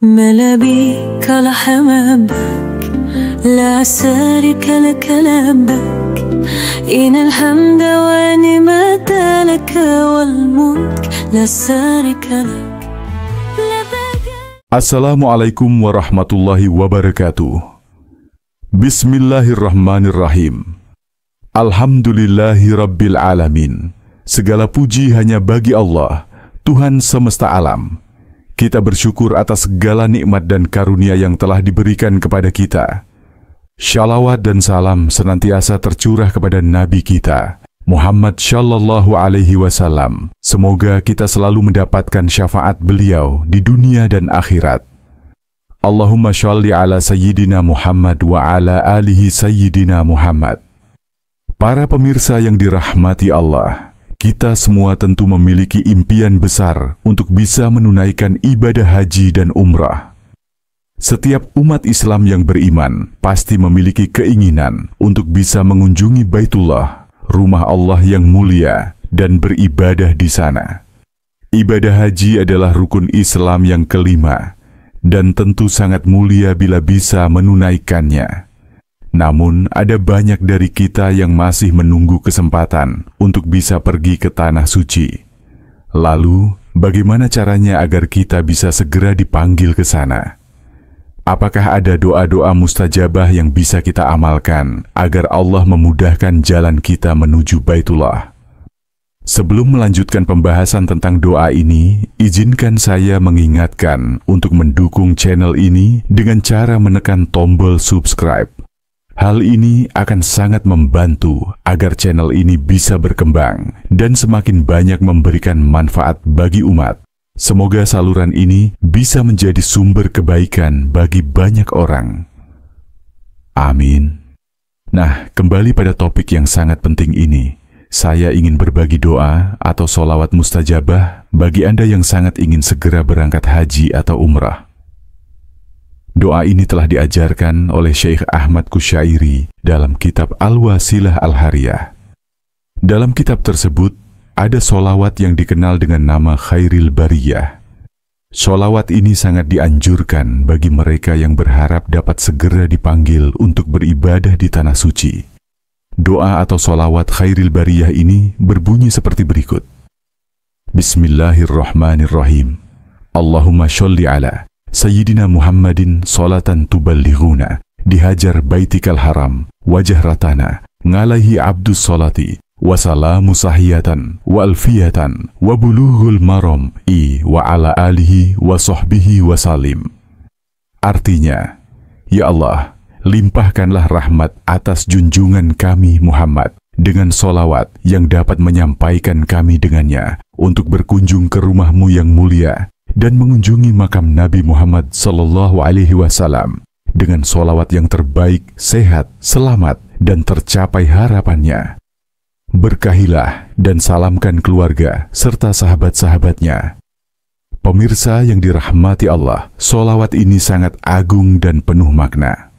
ما بيك لحم أبك لا شريك لك لبك إن الحمد والنعمة لك والملك لا شريك لك. Assalamualaikum warahmatullahi wabarakatuh. Bismillahirrahmanirrahim. Alhamdulillahi rabbil alamin. Segala puji hanya bagi Allah, Tuhan semesta alam. Kita bersyukur atas segala nikmat dan karunia yang telah diberikan kepada kita. Shalawat dan salam senantiasa tercurah kepada Nabi kita, Muhammad Shallallahu Alaihi Wasallam. Semoga kita selalu mendapatkan syafaat beliau di dunia dan akhirat. Allahumma sholli ala Sayyidina Muhammad wa ala alihi Sayyidina Muhammad. Para pemirsa yang dirahmati Allah, kita semua tentu memiliki impian besar untuk bisa menunaikan ibadah haji dan umrah. Setiap umat Islam yang beriman pasti memiliki keinginan untuk bisa mengunjungi Baitullah, rumah Allah yang mulia, dan beribadah di sana. Ibadah haji adalah rukun Islam yang kelima, dan tentu sangat mulia bila bisa menunaikannya. Namun, ada banyak dari kita yang masih menunggu kesempatan untuk bisa pergi ke Tanah Suci. Lalu, bagaimana caranya agar kita bisa segera dipanggil ke sana? Apakah ada doa-doa mustajabah yang bisa kita amalkan agar Allah memudahkan jalan kita menuju Baitullah? Sebelum melanjutkan pembahasan tentang doa ini, izinkan saya mengingatkan untuk mendukung channel ini dengan cara menekan tombol subscribe. Hal ini akan sangat membantu agar channel ini bisa berkembang dan semakin banyak memberikan manfaat bagi umat. Semoga saluran ini bisa menjadi sumber kebaikan bagi banyak orang. Amin. Nah, kembali pada topik yang sangat penting ini. Saya ingin berbagi doa atau sholawat mustajabah bagi Anda yang sangat ingin segera berangkat haji atau umrah. Doa ini telah diajarkan oleh Syekh Ahmad Kusyairi dalam kitab Al-Wasilah Al-Hariyah. Dalam kitab tersebut, ada sholawat yang dikenal dengan nama Khairil Bariyah. Sholawat ini sangat dianjurkan bagi mereka yang berharap dapat segera dipanggil untuk beribadah di Tanah Suci. Doa atau sholawat Khairil Bariyah ini berbunyi seperti berikut. Bismillahirrahmanirrahim. Allahumma sholli ala Sayyidina Muhammadin sholatan tuballighuna dihajar baitikal haram wajah ratana ngalaihi abdus sholati wasalamu sahiyatan wa alfiyatan wa bulughul maram wa ala alihi wa sahbihi wasalim. Artinya, ya Allah, limpahkanlah rahmat atas junjungan kami Muhammad dengan sholawat yang dapat menyampaikan kami dengannya untuk berkunjung ke rumahmu yang mulia dan mengunjungi makam Nabi Muhammad Sallallahu Alaihi Wasallam dengan sholawat yang terbaik, sehat, selamat, dan tercapai harapannya. Berkahilah dan salamkan keluarga serta sahabat-sahabatnya. Pemirsa yang dirahmati Allah, sholawat ini sangat agung dan penuh makna.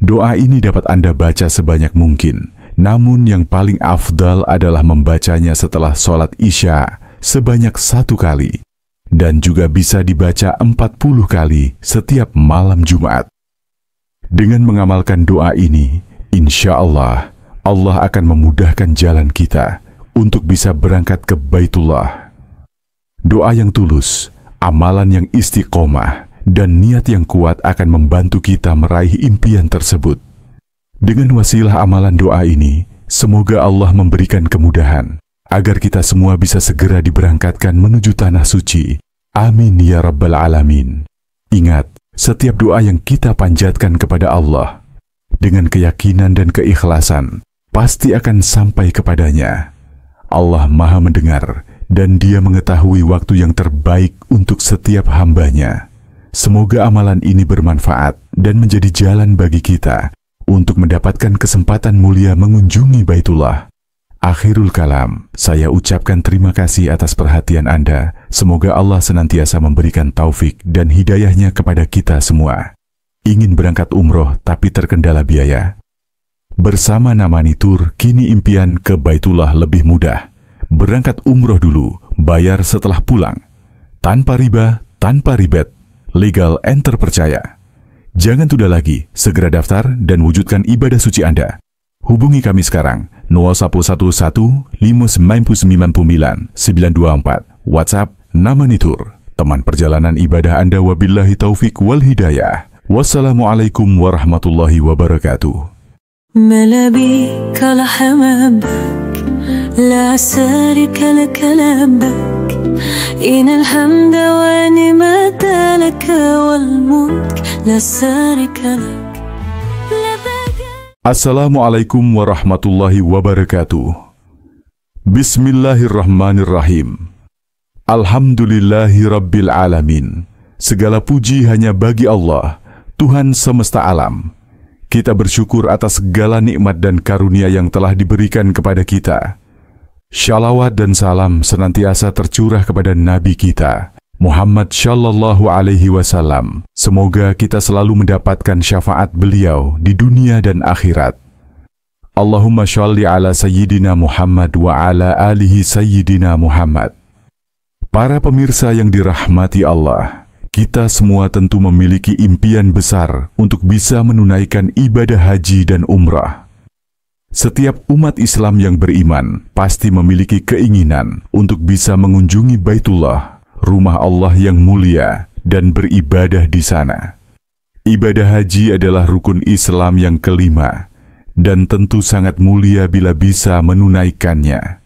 Doa ini dapat Anda baca sebanyak mungkin, namun yang paling afdal adalah membacanya setelah sholat Isya sebanyak 1 kali. Dan juga bisa dibaca 40 kali setiap malam Jumat. Dengan mengamalkan doa ini, insya Allah, Allah akan memudahkan jalan kita untuk bisa berangkat ke Baitullah. Doa yang tulus, amalan yang istiqomah, dan niat yang kuat akan membantu kita meraih impian tersebut. Dengan wasilah amalan doa ini, semoga Allah memberikan kemudahan agar kita semua bisa segera diberangkatkan menuju Tanah Suci. Amin ya Rabbal Alamin. Ingat, setiap doa yang kita panjatkan kepada Allah dengan keyakinan dan keikhlasan pasti akan sampai kepadanya. Allah Maha mendengar dan Dia mengetahui waktu yang terbaik untuk setiap hambanya. Semoga amalan ini bermanfaat dan menjadi jalan bagi kita untuk mendapatkan kesempatan mulia mengunjungi Baitullah. Akhirul kalam, saya ucapkan terima kasih atas perhatian Anda. Semoga Allah senantiasa memberikan taufik dan hidayahnya kepada kita semua. Ingin berangkat umroh tapi terkendala biaya? Bersama Namani Tour, kini impian ke Baitullah lebih mudah. Berangkat umroh dulu, bayar setelah pulang. Tanpa riba, tanpa ribet, legal and terpercaya. Jangan tunda lagi, segera daftar dan wujudkan ibadah suci Anda. Hubungi kami sekarang 0111 599 924. WhatsApp nama Nitur, teman perjalanan ibadah Anda. Wabillahi taufik wal hidayah. Wassalamualaikum warahmatullahi wabarakatuh. ملابيك لحمابك لا شريك لك لبك إن الحمد والنعمة لك والملك لا شريك لك. Assalamualaikum warahmatullahi wabarakatuh. Bismillahirrahmanirrahim. Alhamdulillahi rabbil alamin. Segala puji hanya bagi Allah, Tuhan semesta alam. Kita bersyukur atas segala nikmat dan karunia yang telah diberikan kepada kita. Shalawat dan salam senantiasa tercurah kepada Nabi kita, Muhammad Shallallahu Alaihi Wasallam. Semoga kita selalu mendapatkan syafaat beliau di dunia dan akhirat. Allahumma sholli ala Sayyidina Muhammad wa ala alihi Sayyidina Muhammad. Para pemirsa yang dirahmati Allah, kita semua tentu memiliki impian besar untuk bisa menunaikan ibadah haji dan umrah. Setiap umat Islam yang beriman pasti memiliki keinginan untuk bisa mengunjungi Baitullah, rumah Allah yang mulia, dan beribadah di sana. Ibadah haji adalah rukun Islam yang kelima, dan tentu sangat mulia bila bisa menunaikannya.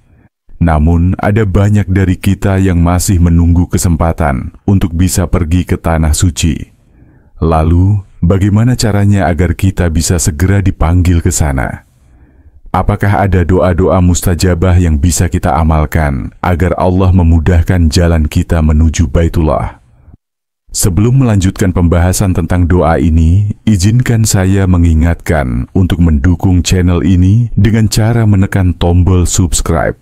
Namun, ada banyak dari kita yang masih menunggu kesempatan untuk bisa pergi ke Tanah Suci. Lalu, bagaimana caranya agar kita bisa segera dipanggil ke sana? Apakah ada doa-doa mustajabah yang bisa kita amalkan agar Allah memudahkan jalan kita menuju Baitullah? Sebelum melanjutkan pembahasan tentang doa ini, izinkan saya mengingatkan untuk mendukung channel ini dengan cara menekan tombol subscribe.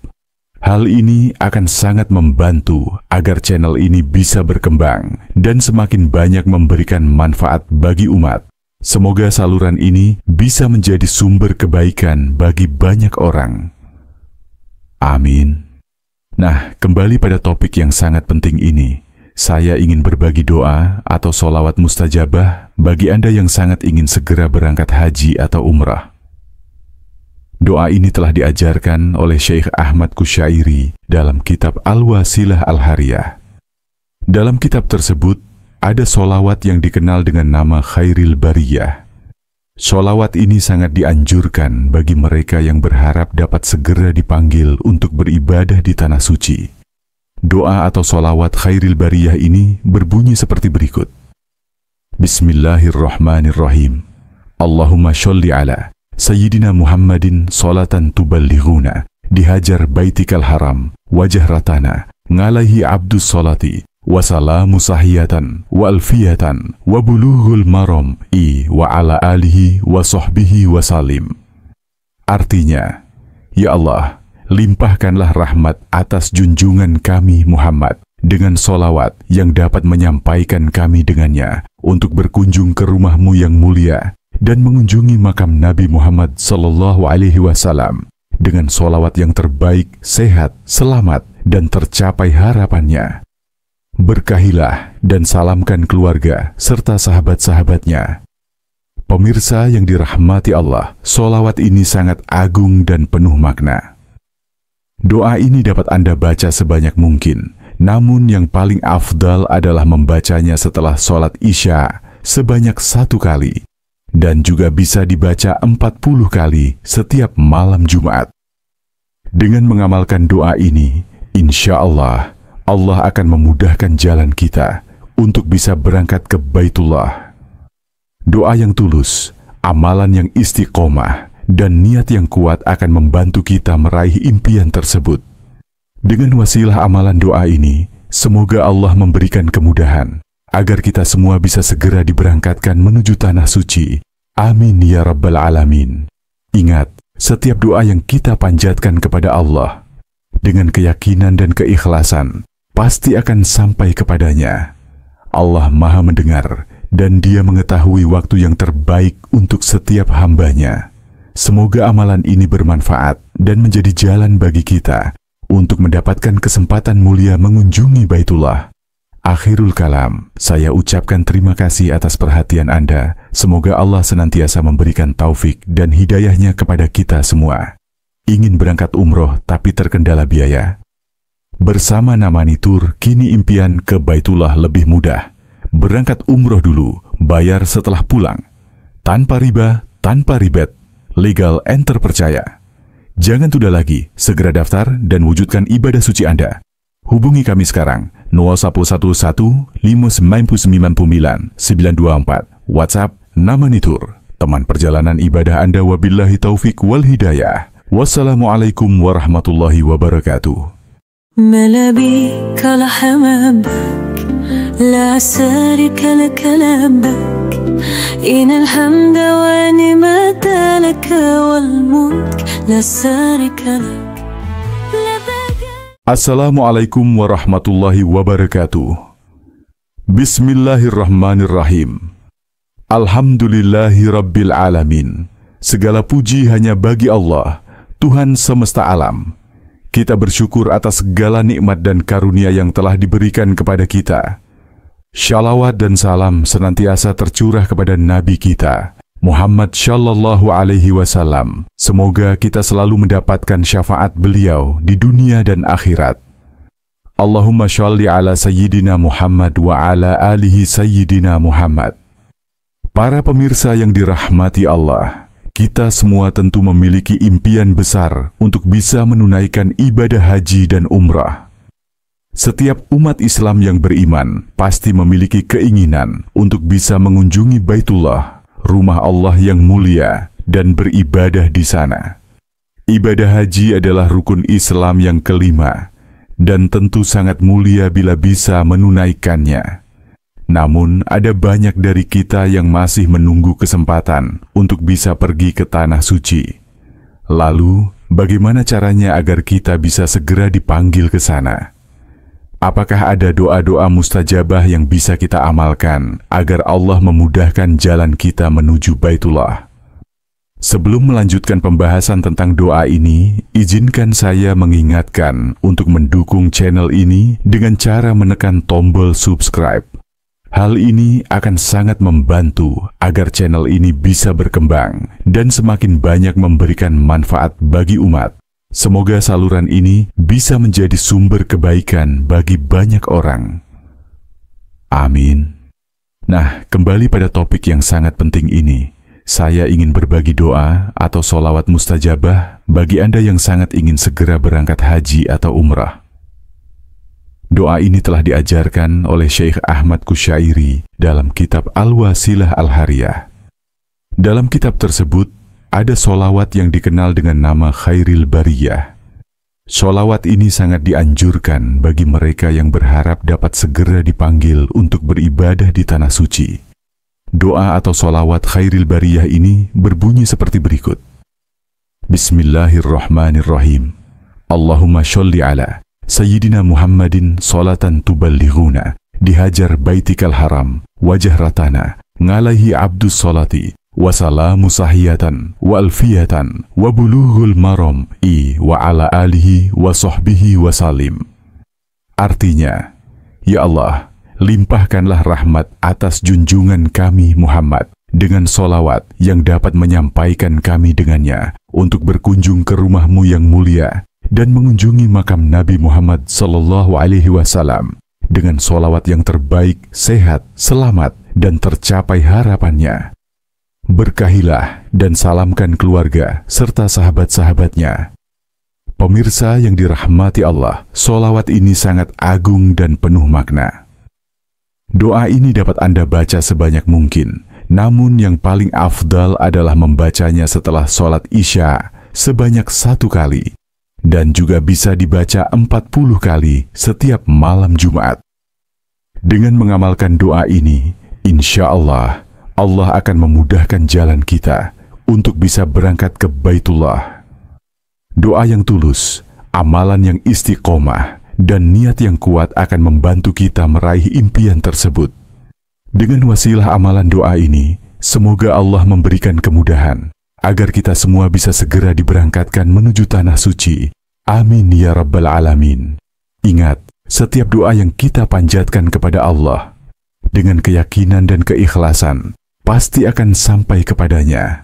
Hal ini akan sangat membantu agar channel ini bisa berkembang dan semakin banyak memberikan manfaat bagi umat. Semoga saluran ini bisa menjadi sumber kebaikan bagi banyak orang. Amin. Nah, kembali pada topik yang sangat penting ini. Saya ingin berbagi doa atau sholawat mustajabah bagi Anda yang sangat ingin segera berangkat haji atau umrah. Doa ini telah diajarkan oleh Syekh Ahmad Kusyairi dalam kitab Al-Wasilah Al-Hariyah. Dalam kitab tersebut, ada sholawat yang dikenal dengan nama Khairil Bariyah. Sholawat ini sangat dianjurkan bagi mereka yang berharap dapat segera dipanggil untuk beribadah di Tanah Suci. Doa atau sholawat Khairil Bariyah ini berbunyi seperti berikut. Bismillahirrahmanirrahim. Allahumma sholli ala Sayyidina Muhammadin sholatan tuballighuna dihajar baitikal haram wajah ratana ngalaihi abdus sholati wasalamu sahiyatan wa alfiyatan wa bulughul maram wa ala alihi wa sahbihi wasalim. Artinya, ya Allah, limpahkanlah rahmat atas junjungan kami Muhammad dengan sholawat yang dapat menyampaikan kami dengannya untuk berkunjung ke rumahmu yang mulia dan mengunjungi makam Nabi Muhammad Sallallahu Alaihi Wasallam dengan sholawat yang terbaik, sehat, selamat, dan tercapai harapannya. Berkahilah dan salamkan keluarga serta sahabat-sahabatnya. Pemirsa yang dirahmati Allah, sholawat ini sangat agung dan penuh makna. Doa ini dapat Anda baca sebanyak mungkin, namun yang paling afdal adalah membacanya setelah sholat Isya sebanyak 1 kali. Dan juga bisa dibaca 40 kali setiap malam Jumat. Dengan mengamalkan doa ini, insya Allah, Allah akan memudahkan jalan kita untuk bisa berangkat ke Baitullah. Doa yang tulus, amalan yang istiqomah, dan niat yang kuat akan membantu kita meraih impian tersebut. Dengan wasilah amalan doa ini, semoga Allah memberikan kemudahan agar kita semua bisa segera diberangkatkan menuju Tanah Suci. Amin ya Rabbal Alamin. Ingat, setiap doa yang kita panjatkan kepada Allah dengan keyakinan dan keikhlasan pasti akan sampai kepadanya. Allah Maha mendengar dan Dia mengetahui waktu yang terbaik untuk setiap hambanya. Semoga amalan ini bermanfaat dan menjadi jalan bagi kita untuk mendapatkan kesempatan mulia mengunjungi Baitullah. Akhirul kalam, saya ucapkan terima kasih atas perhatian Anda. Semoga Allah senantiasa memberikan taufik dan hidayahnya kepada kita semua. Ingin berangkat umroh tapi terkendala biaya? Bersama Namani Tour, kini impian ke Baitullah lebih mudah. Berangkat umroh dulu, bayar setelah pulang. Tanpa riba, tanpa ribet, legal and terpercaya. Jangan tunda lagi, segera daftar dan wujudkan ibadah suci Anda. Hubungi kami sekarang 0111 599 924, WhatsApp Namani Tour, teman perjalanan ibadah Anda. Wabillahi taufik wal hidayah. Wassalamualaikum warahmatullahi wabarakatuh. ملابيك لحمامك لا سارك لك لبك إن الحمد ونعمة لك والملك لا سارك لك. Assalamualaikum warahmatullahi wabarakatuh. Bismillahirrahmanirrahim. Alhamdulillahi rabbil alamin. Segala puji hanya bagi Allah, Tuhan semesta alam. Kita bersyukur atas segala nikmat dan karunia yang telah diberikan kepada kita. Shalawat dan salam senantiasa tercurah kepada Nabi kita, Muhammad Shallallahu Alaihi Wasallam. Semoga kita selalu mendapatkan syafaat beliau di dunia dan akhirat. Allahumma sholli ala Sayyidina Muhammad wa ala alihi Sayyidina Muhammad. Para pemirsa yang dirahmati Allah, kita semua tentu memiliki impian besar untuk bisa menunaikan ibadah haji dan umrah. Setiap umat Islam yang beriman pasti memiliki keinginan untuk bisa mengunjungi Baitullah, rumah Allah yang mulia, dan beribadah di sana. Ibadah haji adalah rukun Islam yang kelima, dan tentu sangat mulia bila bisa menunaikannya. Namun, ada banyak dari kita yang masih menunggu kesempatan untuk bisa pergi ke Tanah Suci. Lalu, bagaimana caranya agar kita bisa segera dipanggil ke sana? Apakah ada doa-doa mustajabah yang bisa kita amalkan agar Allah memudahkan jalan kita menuju Baitullah? Sebelum melanjutkan pembahasan tentang doa ini, izinkan saya mengingatkan untuk mendukung channel ini dengan cara menekan tombol subscribe. Hal ini akan sangat membantu agar channel ini bisa berkembang dan semakin banyak memberikan manfaat bagi umat. Semoga saluran ini bisa menjadi sumber kebaikan bagi banyak orang. Amin. Nah, kembali pada topik yang sangat penting ini. Saya ingin berbagi doa atau sholawat mustajabah bagi Anda yang sangat ingin segera berangkat haji atau umrah. Doa ini telah diajarkan oleh Syekh Ahmad Kusyairi dalam kitab Al-Wasilah Al-Hariyah. Dalam kitab tersebut, ada sholawat yang dikenal dengan nama Khairil Bariyah. Sholawat ini sangat dianjurkan bagi mereka yang berharap dapat segera dipanggil untuk beribadah di Tanah Suci. Doa atau sholawat Khairil Bariyah ini berbunyi seperti berikut. Bismillahirrahmanirrahim. Allahumma sholli ala Sayyidina Muhammadin sholatan tuballighuna dihajar baitikal haram wajah ratana ngalaihi abdus sholati wasalamu sahiyatan wa alfiyatan wa bulughul maram wa ala alihi wa sahbihi wasalim. Artinya, ya Allah, limpahkanlah rahmat atas junjungan kami Muhammad dengan solawat yang dapat menyampaikan kami dengannya untuk berkunjung ke rumahmu yang mulia dan mengunjungi makam Nabi Muhammad Sallallahu Alaihi Wasallam dengan solawat yang terbaik, sehat, selamat, dan tercapai harapannya. Berkahilah dan salamkan keluarga serta sahabat-sahabatnya. Pemirsa yang dirahmati Allah, solawat ini sangat agung dan penuh makna. Doa ini dapat Anda baca sebanyak mungkin, namun yang paling afdal adalah membacanya setelah sholat Isya sebanyak 1 kali, dan juga bisa dibaca 40 kali setiap malam Jumat. Dengan mengamalkan doa ini, insya Allah, Allah akan memudahkan jalan kita untuk bisa berangkat ke Baitullah. Doa yang tulus, amalan yang istiqomah, dan niat yang kuat akan membantu kita meraih impian tersebut. Dengan wasilah amalan doa ini, semoga Allah memberikan kemudahan agar kita semua bisa segera diberangkatkan menuju Tanah Suci. Amin ya Rabbal Alamin. Ingat, setiap doa yang kita panjatkan kepada Allah dengan keyakinan dan keikhlasan pasti akan sampai kepadanya.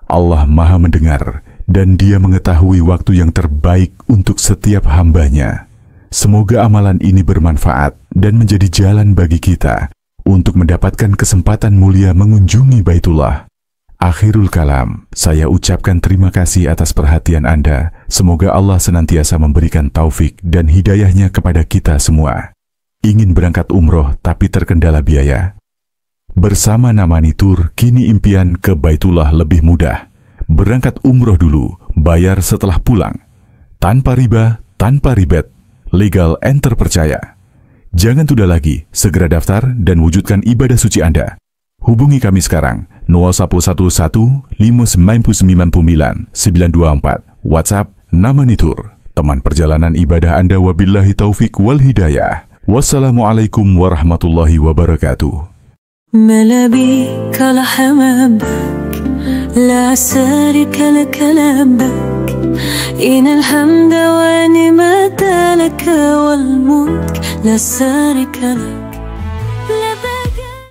Allah Maha mendengar dan Dia mengetahui waktu yang terbaik untuk setiap hambanya. Semoga amalan ini bermanfaat dan menjadi jalan bagi kita untuk mendapatkan kesempatan mulia mengunjungi Baitullah. Akhirul kalam, saya ucapkan terima kasih atas perhatian Anda. Semoga Allah senantiasa memberikan taufik dan hidayahnya kepada kita semua. Ingin berangkat umroh tapi terkendala biaya? Bersama Namani Tour, kini impian ke Baitullah lebih mudah. Berangkat umroh dulu, bayar setelah pulang. Tanpa riba, tanpa ribet, legal and terpercaya. Jangan tunda lagi, segera daftar dan wujudkan ibadah suci Anda. Hubungi kami sekarang 0111 599 924, WhatsApp Namani Tour, teman perjalanan ibadah Anda. Wabillahi taufik wal hidayah. Wassalamualaikum warahmatullahi wabarakatuh. ملابيك لحمامك لا سارك لك لبك إن الحمد ونعمة لك والملك لا سارك لك.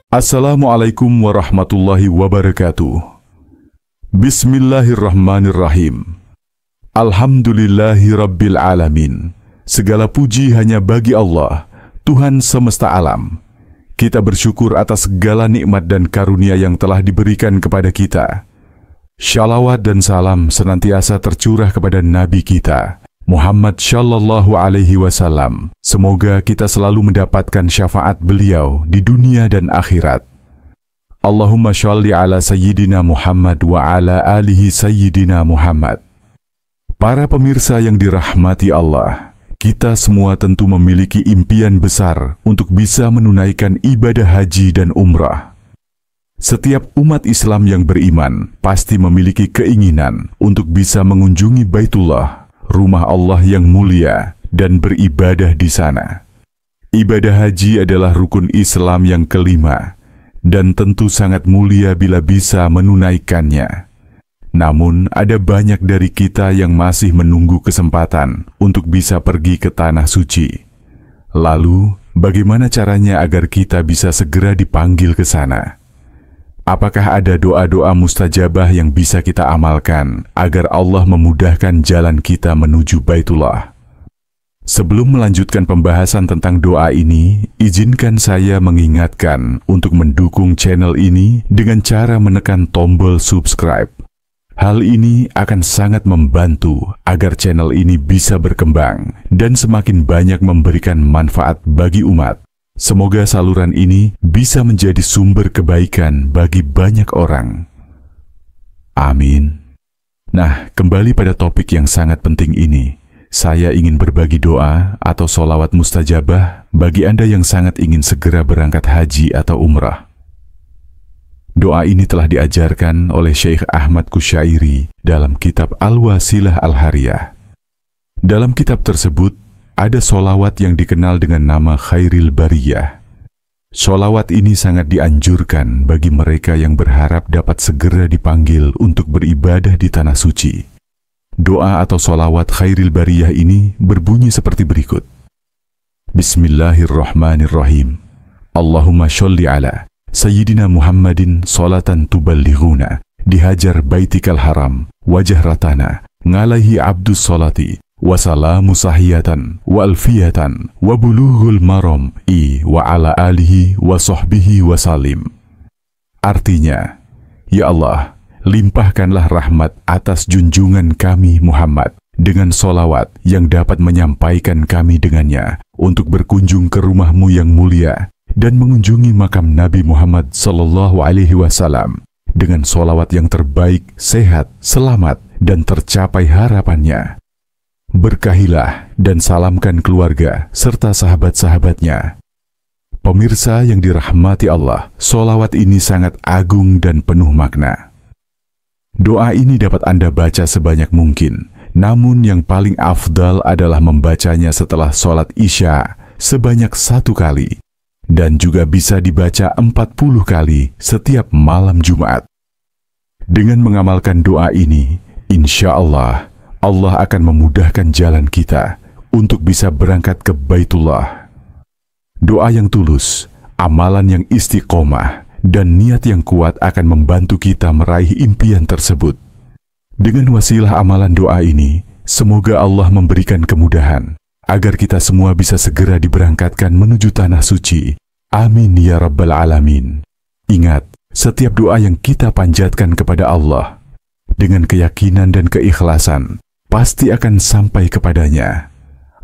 Assalamualaikum warahmatullahi wabarakatuh. Bismillahirrahmanirrahim. Alhamdulillahi rabbil alamin. Segala puji hanya bagi Allah, Tuhan semesta alam. Kita bersyukur atas segala nikmat dan karunia yang telah diberikan kepada kita. Shalawat dan salam senantiasa tercurah kepada Nabi kita, Muhammad Shallallahu Alaihi Wasallam. Semoga kita selalu mendapatkan syafaat beliau di dunia dan akhirat. Allahumma sholli ala Sayyidina Muhammad wa ala alihi Sayyidina Muhammad. Para pemirsa yang dirahmati Allah, kita semua tentu memiliki impian besar untuk bisa menunaikan ibadah haji dan umrah. Setiap umat Islam yang beriman pasti memiliki keinginan untuk bisa mengunjungi Baitullah, rumah Allah yang mulia, dan beribadah di sana. Ibadah haji adalah rukun Islam yang kelima, dan tentu sangat mulia bila bisa menunaikannya. Namun, ada banyak dari kita yang masih menunggu kesempatan untuk bisa pergi ke Tanah Suci. Lalu, bagaimana caranya agar kita bisa segera dipanggil ke sana? Apakah ada doa-doa mustajabah yang bisa kita amalkan agar Allah memudahkan jalan kita menuju Baitullah? Sebelum melanjutkan pembahasan tentang doa ini, izinkan saya mengingatkan untuk mendukung channel ini dengan cara menekan tombol subscribe. Hal ini akan sangat membantu agar channel ini bisa berkembang dan semakin banyak memberikan manfaat bagi umat. Semoga saluran ini bisa menjadi sumber kebaikan bagi banyak orang. Amin. Nah, kembali pada topik yang sangat penting ini. Saya ingin berbagi doa atau sholawat mustajabah bagi Anda yang sangat ingin segera berangkat haji atau umrah. Doa ini telah diajarkan oleh Syekh Ahmad Kusyairi dalam kitab Al-Wasilah Al-Hariyah. Dalam kitab tersebut, ada sholawat yang dikenal dengan nama Khairil Bariyah. Sholawat ini sangat dianjurkan bagi mereka yang berharap dapat segera dipanggil untuk beribadah di Tanah Suci. Doa atau sholawat Khairil Bariyah ini berbunyi seperti berikut. Bismillahirrahmanirrahim. Allahumma sholli ala Sayyidina Muhammadin sholatan tuballighuna dihajar baitikal haram wajah ratana ngalaihi abdus sholati wasalamu sahiyatan wa alfiyatan wa bulughul maram wa ala alihi wa sahbihi wasalim. Artinya, ya Allah, limpahkanlah rahmat atas junjungan kami Muhammad dengan sholawat yang dapat menyampaikan kami dengannya untuk berkunjung ke rumahmu yang mulia dan mengunjungi makam Nabi Muhammad Sallallahu Alaihi Wasallam dengan sholawat yang terbaik, sehat, selamat, dan tercapai harapannya. Berkahilah dan salamkan keluarga serta sahabat-sahabatnya. Pemirsa yang dirahmati Allah, sholawat ini sangat agung dan penuh makna. Doa ini dapat Anda baca sebanyak mungkin, namun yang paling afdal adalah membacanya setelah sholat Isya sebanyak 1 kali. Dan juga bisa dibaca 40 kali setiap malam Jumat. Dengan mengamalkan doa ini, insya Allah, Allah akan memudahkan jalan kita untuk bisa berangkat ke Baitullah. Doa yang tulus, amalan yang istiqomah, dan niat yang kuat akan membantu kita meraih impian tersebut. Dengan wasilah amalan doa ini, semoga Allah memberikan kemudahan agar kita semua bisa segera diberangkatkan menuju tanah suci. Amin ya rabbal alamin. Ingat, setiap doa yang kita panjatkan kepada Allah dengan keyakinan dan keikhlasan pasti akan sampai kepadanya.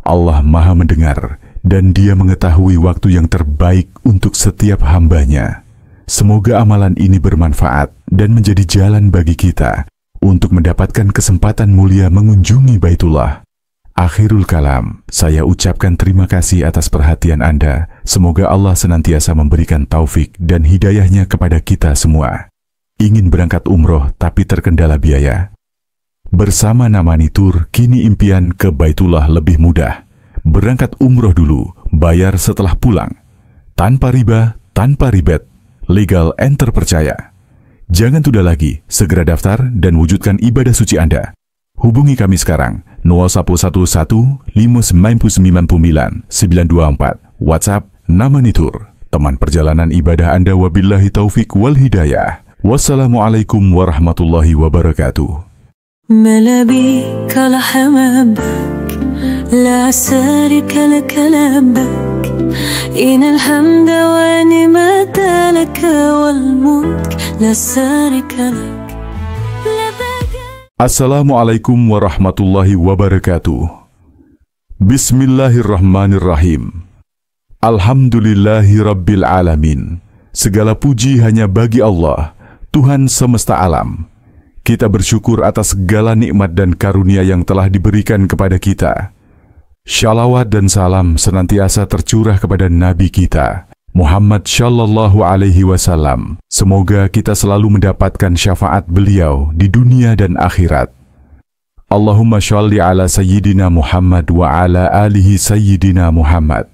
Allah Maha mendengar dan Dia mengetahui waktu yang terbaik untuk setiap hambanya. Semoga amalan ini bermanfaat dan menjadi jalan bagi kita untuk mendapatkan kesempatan mulia mengunjungi Baitullah. Akhirul kalam, saya ucapkan terima kasih atas perhatian Anda. Semoga Allah senantiasa memberikan taufik dan hidayahnya kepada kita semua. Ingin berangkat umroh tapi terkendala biaya? Bersama Namani Tour, kini impian ke Baitullah lebih mudah. Berangkat umroh dulu, bayar setelah pulang. Tanpa riba, tanpa ribet, legal and terpercaya. Jangan tunda lagi, segera daftar dan wujudkan ibadah suci Anda. Hubungi kami sekarang 0111 599 924, WhatsApp Namani Tour, teman perjalanan ibadah Anda. Wabillahi taufik wal hidayah. Wassalamualaikum warahmatullahi wabarakatuh. ملابيك لحمامك لا سارك لك لبك إن الحمد ونعمة لك والملك لا سارك لك. Assalamualaikum warahmatullahi wabarakatuh. Bismillahirrahmanirrahim. Alhamdulillahi rabbil alamin. Segala puji hanya bagi Allah, Tuhan semesta alam. Kita bersyukur atas segala nikmat dan karunia yang telah diberikan kepada kita. Shalawat dan salam senantiasa tercurah kepada Nabi kita, Muhammad Shallallahu Alaihi Wasallam. Semoga kita selalu mendapatkan syafaat beliau di dunia dan akhirat. Allahumma sholli ala Sayyidina Muhammad wa ala alihi Sayyidina Muhammad.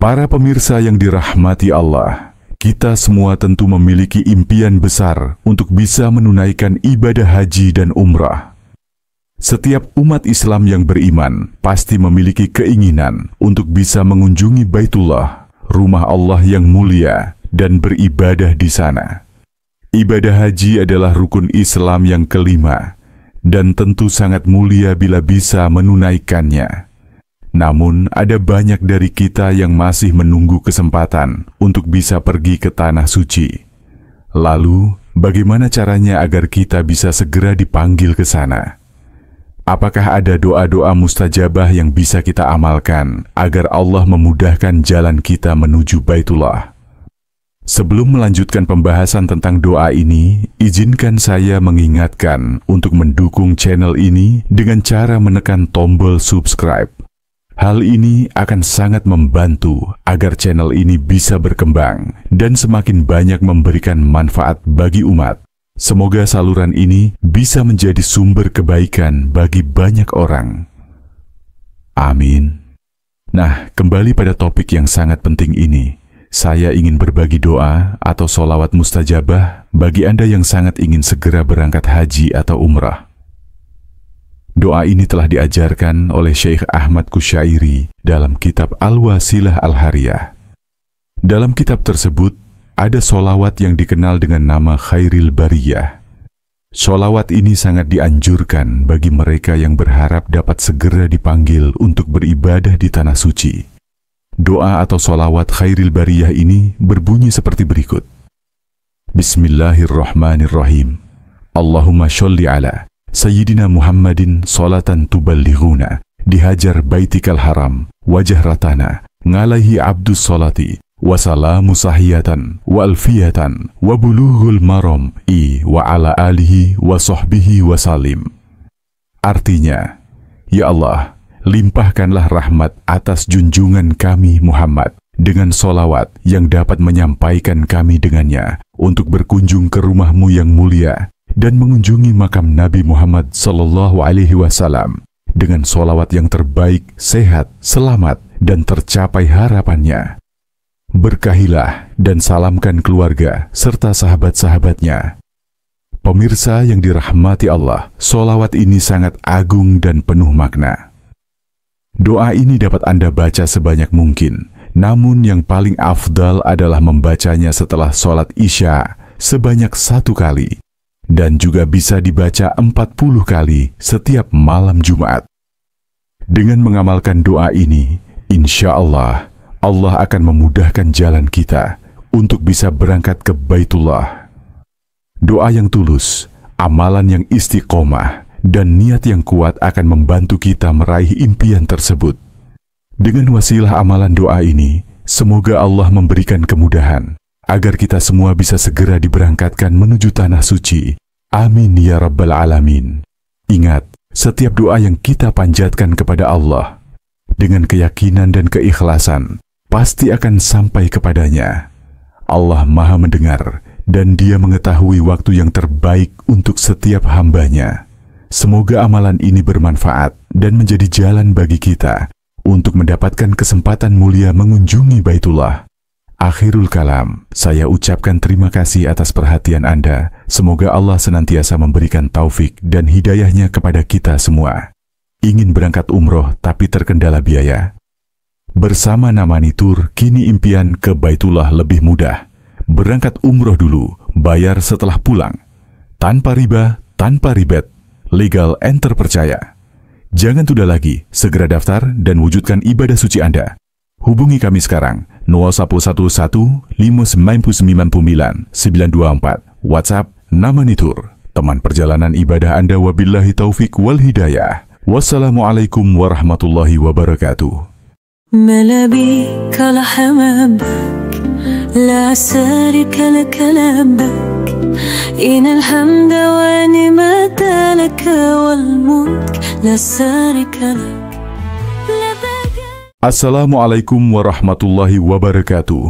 Para pemirsa yang dirahmati Allah, kita semua tentu memiliki impian besar untuk bisa menunaikan ibadah haji dan umrah. Setiap umat Islam yang beriman pasti memiliki keinginan untuk bisa mengunjungi Baitullah, rumah Allah yang mulia, dan beribadah di sana. Ibadah haji adalah rukun Islam yang kelima, dan tentu sangat mulia bila bisa menunaikannya. Namun, ada banyak dari kita yang masih menunggu kesempatan untuk bisa pergi ke tanah suci. Lalu, bagaimana caranya agar kita bisa segera dipanggil ke sana? Apakah ada doa-doa mustajabah yang bisa kita amalkan agar Allah memudahkan jalan kita menuju Baitullah? Sebelum melanjutkan pembahasan tentang doa ini, izinkan saya mengingatkan untuk mendukung channel ini dengan cara menekan tombol subscribe. Hal ini akan sangat membantu agar channel ini bisa berkembang dan semakin banyak memberikan manfaat bagi umat. Semoga saluran ini bisa menjadi sumber kebaikan bagi banyak orang. Amin. Nah, kembali pada topik yang sangat penting ini. Saya ingin berbagi doa atau sholawat mustajabah bagi Anda yang sangat ingin segera berangkat haji atau umrah. Doa ini telah diajarkan oleh Syekh Ahmad Kusyairi dalam kitab Al-Wasilah Al-Hariyah. Dalam kitab tersebut, ada sholawat yang dikenal dengan nama Khairil Bariyah. Sholawat ini sangat dianjurkan bagi mereka yang berharap dapat segera dipanggil untuk beribadah di tanah suci. Doa atau sholawat Khairil Bariyah ini berbunyi seperti berikut. Bismillahirrahmanirrahim. Allahumma sholli ala Sayyidina Muhammadin sholatan tuballighuna dihajar baitikal haram wajah ratana ngalaihi abdus sholati wasalamu sahiyatan wa alfiyatan wa bulughul maram wa ala alihi wa sahbihi wasalim. Artinya, ya Allah, limpahkanlah rahmat atas junjungan kami Muhammad dengan solawat yang dapat menyampaikan kami dengannya untuk berkunjung ke rumahmu yang mulia dan mengunjungi makam Nabi Muhammad Sallallahu Alaihi Wasallam dengan solawat yang terbaik, sehat, selamat, dan tercapai harapannya. Berkahilah dan salamkan keluarga serta sahabat-sahabatnya. Pemirsa yang dirahmati Allah, solawat ini sangat agung dan penuh makna. Doa ini dapat Anda baca sebanyak mungkin, namun yang paling afdal adalah membacanya setelah sholat Isya sebanyak 1 kali, dan juga bisa dibaca 40 kali setiap malam Jumat. Dengan mengamalkan doa ini, insya Allah, Allah akan memudahkan jalan kita untuk bisa berangkat ke Baitullah. Doa yang tulus, amalan yang istiqomah, dan niat yang kuat akan membantu kita meraih impian tersebut. Dengan wasilah amalan doa ini, semoga Allah memberikan kemudahan agar kita semua bisa segera diberangkatkan menuju tanah suci. Amin ya Rabbal Alamin. Ingat, setiap doa yang kita panjatkan kepada Allah dengan keyakinan dan keikhlasan pasti akan sampai kepadanya. Allah Maha mendengar dan Dia mengetahui waktu yang terbaik untuk setiap hambanya. Semoga amalan ini bermanfaat dan menjadi jalan bagi kita untuk mendapatkan kesempatan mulia mengunjungi Baitullah. Akhirul kalam, saya ucapkan terima kasih atas perhatian Anda. Semoga Allah senantiasa memberikan taufik dan hidayahnya kepada kita semua. Ingin berangkat umroh tapi terkendala biaya? Bersama Namani Tour, kini impian ke Baitullah lebih mudah. Berangkat umroh dulu, bayar setelah pulang. Tanpa riba, tanpa ribet. Legal and terpercaya. Jangan tunda lagi, segera daftar dan wujudkan ibadah suci Anda. Hubungi kami sekarang 0111 599 924. WhatsApp Namani Tour, teman perjalanan ibadah Anda. Wabillahi taufik wal hidayah. Wassalamualaikum warahmatullahi wabarakatuh. ملابيك لحمامك لا سارك لك لبك إن الحمد ونعمة لك والملك لا سارك لك. Assalamualaikum warahmatullahi wabarakatuh.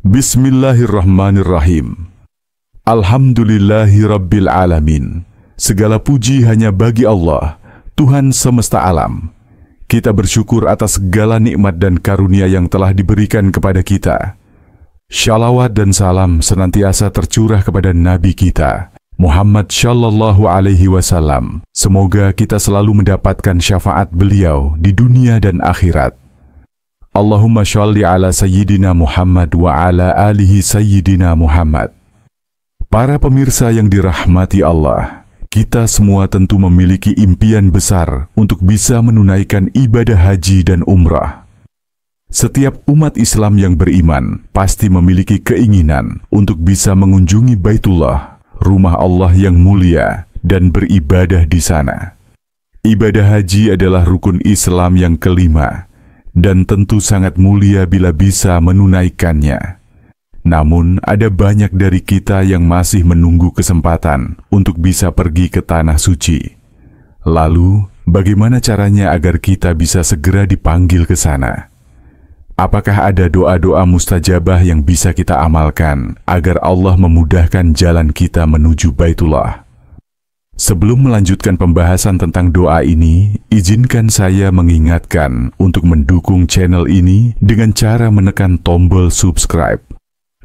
Bismillahirrahmanirrahim. Alhamdulillahi Rabbil Alamin. Segala puji hanya bagi Allah, Tuhan semesta alam. Kita bersyukur atas segala nikmat dan karunia yang telah diberikan kepada kita. Shalawat dan salam senantiasa tercurah kepada Nabi kita, Muhammad Shallallahu Alaihi Wasallam. Semoga kita selalu mendapatkan syafaat beliau di dunia dan akhirat. Allahumma sholli ala Sayyidina Muhammad wa ala alihi Sayyidina Muhammad. Para pemirsa yang dirahmati Allah, kita semua tentu memiliki impian besar untuk bisa menunaikan ibadah haji dan umrah. Setiap umat Islam yang beriman pasti memiliki keinginan untuk bisa mengunjungi Baitullah, rumah Allah yang mulia, dan beribadah di sana. Ibadah haji adalah rukun Islam yang kelima, dan tentu sangat mulia bila bisa menunaikannya. Namun, ada banyak dari kita yang masih menunggu kesempatan untuk bisa pergi ke tanah suci. Lalu, bagaimana caranya agar kita bisa segera dipanggil ke sana? Apakah ada doa-doa mustajabah yang bisa kita amalkan agar Allah memudahkan jalan kita menuju Baitullah? Sebelum melanjutkan pembahasan tentang doa ini, izinkan saya mengingatkan untuk mendukung channel ini dengan cara menekan tombol subscribe.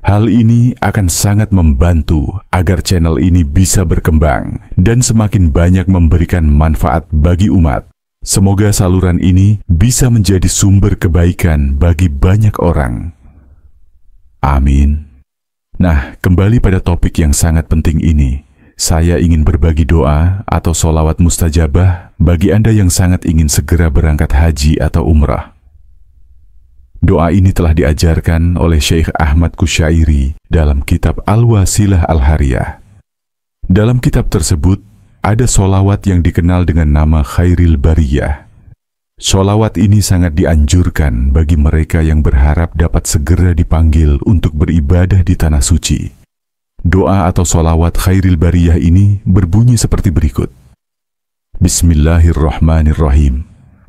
Hal ini akan sangat membantu agar channel ini bisa berkembang dan semakin banyak memberikan manfaat bagi umat. Semoga saluran ini bisa menjadi sumber kebaikan bagi banyak orang. Amin. Nah, kembali pada topik yang sangat penting ini. Saya ingin berbagi doa atau sholawat mustajabah bagi Anda yang sangat ingin segera berangkat haji atau umrah. Doa ini telah diajarkan oleh Syekh Ahmad Kusyairi dalam kitab Al-Wasilah Al-Hariyah. Dalam kitab tersebut, ada sholawat yang dikenal dengan nama Khairil Bariyah. Sholawat ini sangat dianjurkan bagi mereka yang berharap dapat segera dipanggil untuk beribadah di tanah suci. Doa atau sholawat Khairil Bariyah ini berbunyi seperti berikut. Bismillahirrahmanirrahim.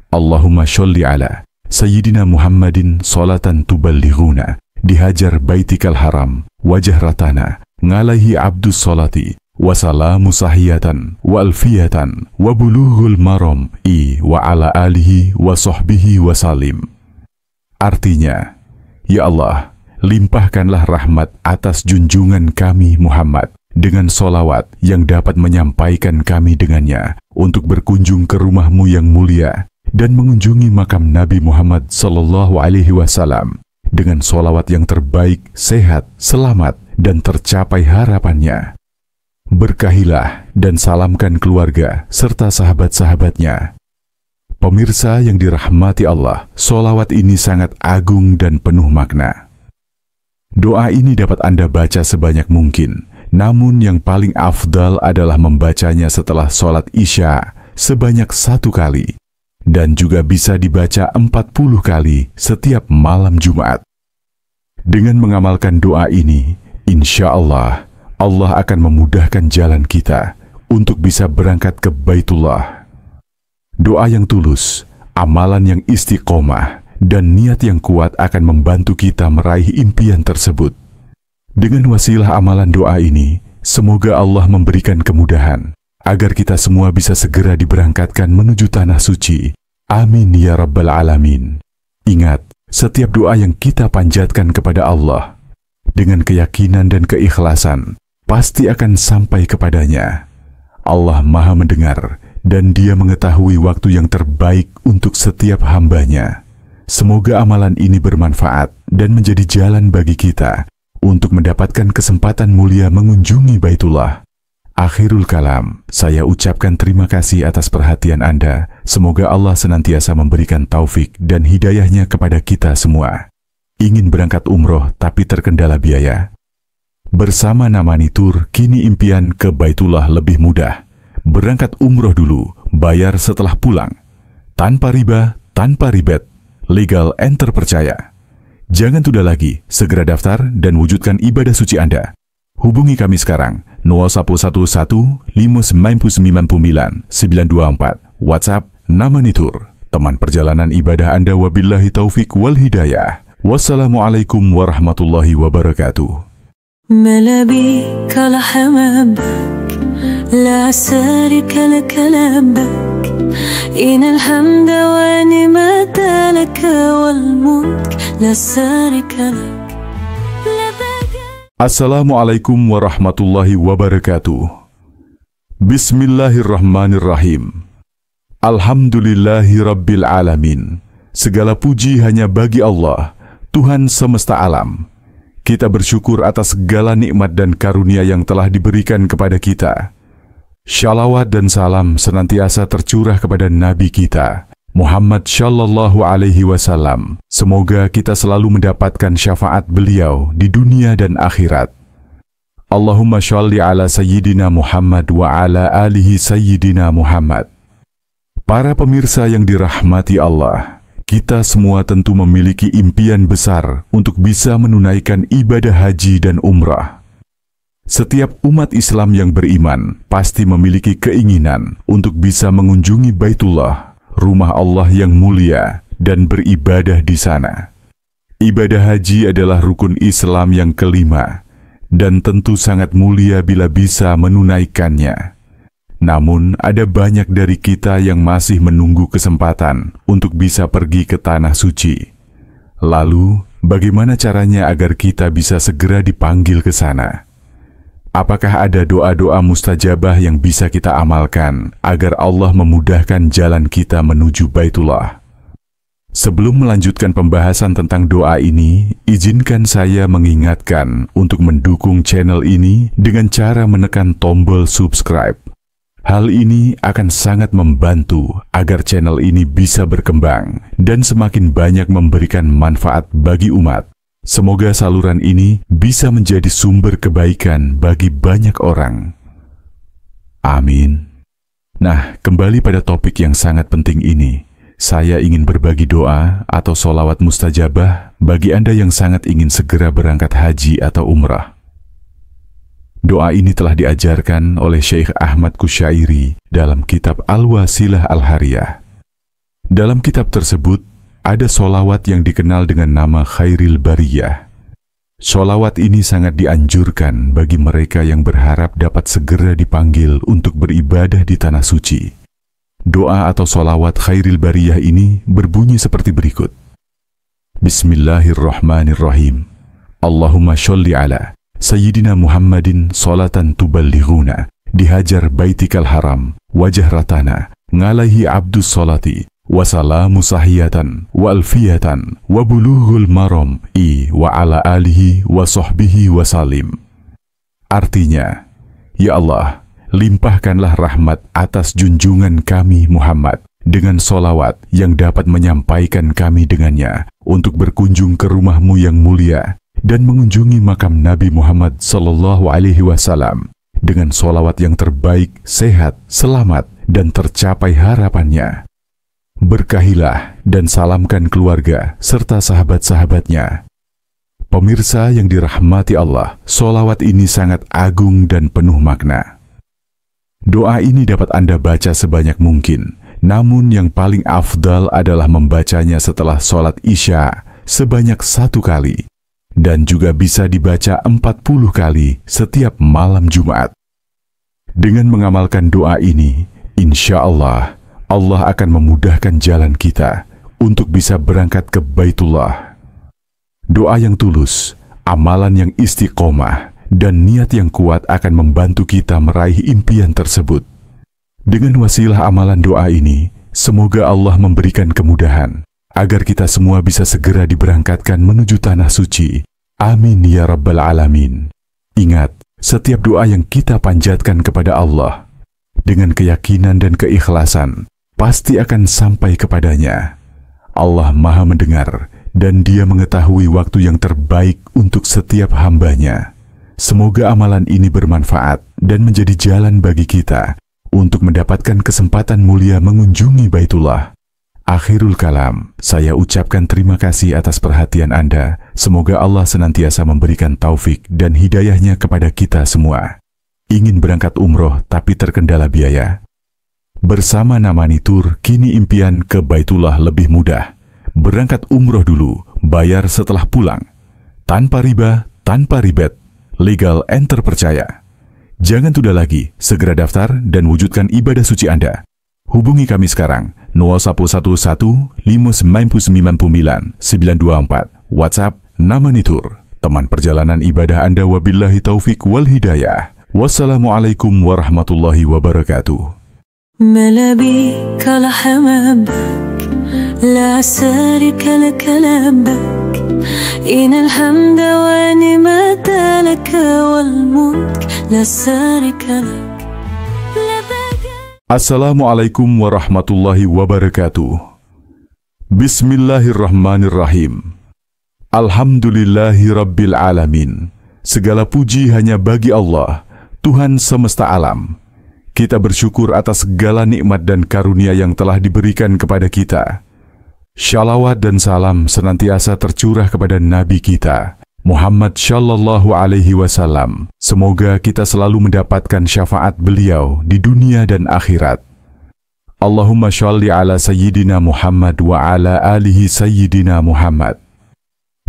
Allahumma sholli ala Sayyidina Muhammadin sholatan tuballighuna dihajar baitikal haram wajah ratana ngalaihi abdus sholati wasalamu sahiyatan wa alfiyatan wa bulughul maram wa ala alihi wa sahbihi wasalim. Artinya, ya Allah, limpahkanlah rahmat atas junjungan kami Muhammad dengan sholawat yang dapat menyampaikan kami dengannya untuk berkunjung ke rumahmu yang mulia dan mengunjungi makam Nabi Muhammad SAW dengan sholawat yang terbaik, sehat, selamat, dan tercapai harapannya. Berkahilah dan salamkan keluarga serta sahabat-sahabatnya. Pemirsa yang dirahmati Allah, sholawat ini sangat agung dan penuh makna. Doa ini dapat Anda baca sebanyak mungkin, namun yang paling afdal adalah membacanya setelah sholat Isya sebanyak 1 kali, dan juga bisa dibaca 40 kali setiap malam Jumat. Dengan mengamalkan doa ini, insya Allah, Allah akan memudahkan jalan kita untuk bisa berangkat ke Baitullah. Doa yang tulus, amalan yang istiqomah, dan niat yang kuat akan membantu kita meraih impian tersebut. Dengan wasilah amalan doa ini, semoga Allah memberikan kemudahan agar kita semua bisa segera diberangkatkan menuju tanah suci. Amin ya Rabbal Alamin. Ingat, setiap doa yang kita panjatkan kepada Allah dengan keyakinan dan keikhlasan pasti akan sampai kepadanya. Allah Maha mendengar dan Dia mengetahui waktu yang terbaik untuk setiap hambanya. Semoga amalan ini bermanfaat dan menjadi jalan bagi kita untuk mendapatkan kesempatan mulia mengunjungi Baitullah. Akhirul kalam, saya ucapkan terima kasih atas perhatian Anda. Semoga Allah senantiasa memberikan taufik dan hidayahnya kepada kita semua. Ingin berangkat umroh tapi terkendala biaya? Bersama Namani Tour, kini impian ke Baitullah lebih mudah. Berangkat umroh dulu, bayar setelah pulang. Tanpa riba, tanpa ribet, legal and terpercaya. Jangan tunda lagi, segera daftar dan wujudkan ibadah suci Anda. Hubungi kami sekarang 0111 599 924. WhatsApp Namani Tour, teman perjalanan ibadah Anda. Wabillahi taufik wal hidayah. Wassalamualaikum warahmatullahi wabarakatuh. ملابيك لحمامك لا سارك لك لبك إن الحمد ونعمة لك والملك لا سارك لك. Assalamualaikum warahmatullahi wabarakatuh. Bismillahirrahmanirrahim. Alhamdulillahi Rabbil Alamin. Segala puji hanya bagi Allah, Tuhan semesta alam. Kita bersyukur atas segala nikmat dan karunia yang telah diberikan kepada kita. Shalawat dan salam senantiasa tercurah kepada Nabi kita, Muhammad Shallallahu Alaihi Wasallam. Semoga kita selalu mendapatkan syafaat beliau di dunia dan akhirat. Allahumma sholli ala Sayyidina Muhammad wa ala alihi Sayyidina Muhammad. Para pemirsa yang dirahmati Allah, kita semua tentu memiliki impian besar untuk bisa menunaikan ibadah haji dan umrah. Setiap umat Islam yang beriman pasti memiliki keinginan untuk bisa mengunjungi Baitullah, rumah Allah yang mulia, dan beribadah di sana. Ibadah haji adalah rukun Islam yang kelima, dan tentu sangat mulia bila bisa menunaikannya. Namun, ada banyak dari kita yang masih menunggu kesempatan untuk bisa pergi ke tanah suci. Lalu, bagaimana caranya agar kita bisa segera dipanggil ke sana? Apakah ada doa-doa mustajabah yang bisa kita amalkan agar Allah memudahkan jalan kita menuju Baitullah? Sebelum melanjutkan pembahasan tentang doa ini, izinkan saya mengingatkan untuk mendukung channel ini dengan cara menekan tombol subscribe. Hal ini akan sangat membantu agar channel ini bisa berkembang dan semakin banyak memberikan manfaat bagi umat. Semoga saluran ini bisa menjadi sumber kebaikan bagi banyak orang. Amin. Nah, kembali pada topik yang sangat penting ini. Saya ingin berbagi doa atau sholawat mustajabah bagi Anda yang sangat ingin segera berangkat haji atau umrah. Doa ini telah diajarkan oleh Syekh Ahmad Kusyairi dalam kitab Al-Wasilah Al-Hariyah. Dalam kitab tersebut, ada sholawat yang dikenal dengan nama Khairil Bariyah. Sholawat ini sangat dianjurkan bagi mereka yang berharap dapat segera dipanggil untuk beribadah di tanah suci. Doa atau sholawat Khairil Bariyah ini berbunyi seperti berikut. Bismillahirrahmanirrahim. Allahumma sholli ala Sayyidina Muhammadin sholatan tuballighuna dihajar baitikal haram wajah ratana ngalaihi abdus sholati Wassalamu sahiyatan wa alfiyatan wa bulughul maram wa ala alihi wa sahbihi wa salim. Artinya, ya Allah, limpahkanlah rahmat atas junjungan kami Muhammad dengan solawat yang dapat menyampaikan kami dengannya untuk berkunjung ke rumahmu yang mulia dan mengunjungi makam Nabi Muhammad sallallahu alaihi wasallam dengan solawat yang terbaik, sehat, selamat, dan tercapai harapannya. Berkahilah dan salamkan keluarga serta sahabat-sahabatnya. Pemirsa yang dirahmati Allah, solawat ini sangat agung dan penuh makna. Doa ini dapat Anda baca sebanyak mungkin, namun yang paling afdal adalah membacanya setelah sholat Isya sebanyak 1 kali, dan juga bisa dibaca 40 kali setiap malam Jumat. Dengan mengamalkan doa ini, insya Allah, Allah akan memudahkan jalan kita untuk bisa berangkat ke Baitullah. Doa yang tulus, amalan yang istiqomah, dan niat yang kuat akan membantu kita meraih impian tersebut. Dengan wasilah amalan doa ini, semoga Allah memberikan kemudahan agar kita semua bisa segera diberangkatkan menuju tanah suci. Amin ya Rabbal Alamin. Ingat, setiap doa yang kita panjatkan kepada Allah dengan keyakinan dan keikhlasan pasti akan sampai kepadanya. Allah Maha mendengar dan Dia mengetahui waktu yang terbaik untuk setiap hambanya. Semoga amalan ini bermanfaat dan menjadi jalan bagi kita untuk mendapatkan kesempatan mulia mengunjungi Baitullah. Akhirul kalam, saya ucapkan terima kasih atas perhatian Anda. Semoga Allah senantiasa memberikan taufik dan hidayahnya kepada kita semua. Ingin berangkat umroh tapi terkendala biaya? Bersama Namani Tour, kini impian ke Baitullah lebih mudah. Berangkat umroh dulu, bayar setelah pulang. Tanpa riba, tanpa ribet, legal and terpercaya. Jangan tunda lagi, segera daftar dan wujudkan ibadah suci Anda. Hubungi kami sekarang, 0111 599 924, WhatsApp Namani Tour, teman perjalanan ibadah Anda. Wabillahi taufik wal hidayah. Wassalamualaikum warahmatullahi wabarakatuh. ملابيك لحمامك لا سارك لك لبك إن الحمد ونعمة لك والملك لا سارك لك. Assalamualaikum warahmatullahi wabarakatuh. Bismillahirrahmanirrahim. Alhamdulillahi Rabbil Alamin. Segala puji hanya bagi Allah, Tuhan semesta alam. Kita bersyukur atas segala nikmat dan karunia yang telah diberikan kepada kita. Shalawat dan salam senantiasa tercurah kepada Nabi kita, Muhammad Shallallahu Alaihi Wasallam. Semoga kita selalu mendapatkan syafaat beliau di dunia dan akhirat. Allahumma sholli ala Sayyidina Muhammad wa ala alihi Sayyidina Muhammad.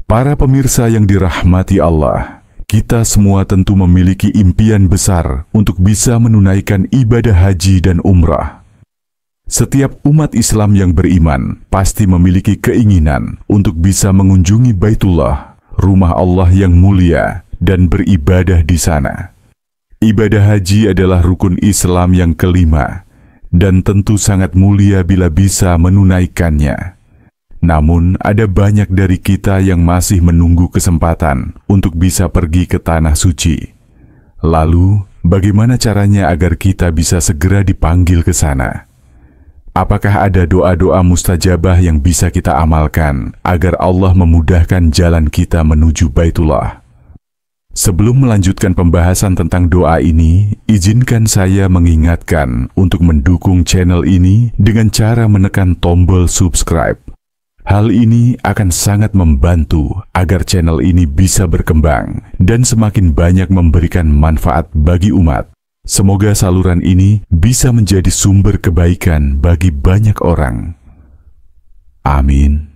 Para pemirsa yang dirahmati Allah, kita semua tentu memiliki impian besar untuk bisa menunaikan ibadah haji dan umrah. Setiap umat Islam yang beriman pasti memiliki keinginan untuk bisa mengunjungi Baitullah, rumah Allah yang mulia, dan beribadah di sana. Ibadah haji adalah rukun Islam yang kelima, dan tentu sangat mulia bila bisa menunaikannya. Namun, ada banyak dari kita yang masih menunggu kesempatan untuk bisa pergi ke tanah suci. Lalu, bagaimana caranya agar kita bisa segera dipanggil ke sana? Apakah ada doa-doa mustajabah yang bisa kita amalkan agar Allah memudahkan jalan kita menuju Baitullah? Sebelum melanjutkan pembahasan tentang doa ini, izinkan saya mengingatkan untuk mendukung channel ini dengan cara menekan tombol subscribe. Hal ini akan sangat membantu agar channel ini bisa berkembang dan semakin banyak memberikan manfaat bagi umat. Semoga saluran ini bisa menjadi sumber kebaikan bagi banyak orang. Amin.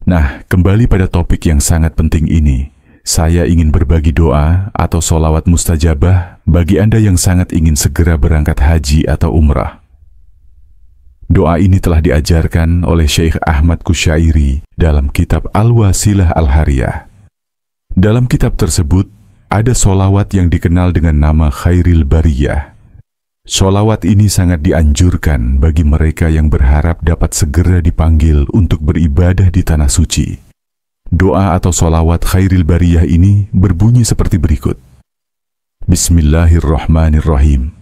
Nah, kembali pada topik yang sangat penting ini. Saya ingin berbagi doa atau sholawat mustajabah bagi Anda yang sangat ingin segera berangkat haji atau umrah. Doa ini telah diajarkan oleh Syekh Ahmad Kusyairi dalam kitab Al-Wasilah Al-Hariyah. Dalam kitab tersebut, ada sholawat yang dikenal dengan nama Khairil Bariyah. Sholawat ini sangat dianjurkan bagi mereka yang berharap dapat segera dipanggil untuk beribadah di tanah suci. Doa atau sholawat khairil bariyah ini berbunyi seperti berikut. Bismillahirrahmanirrahim.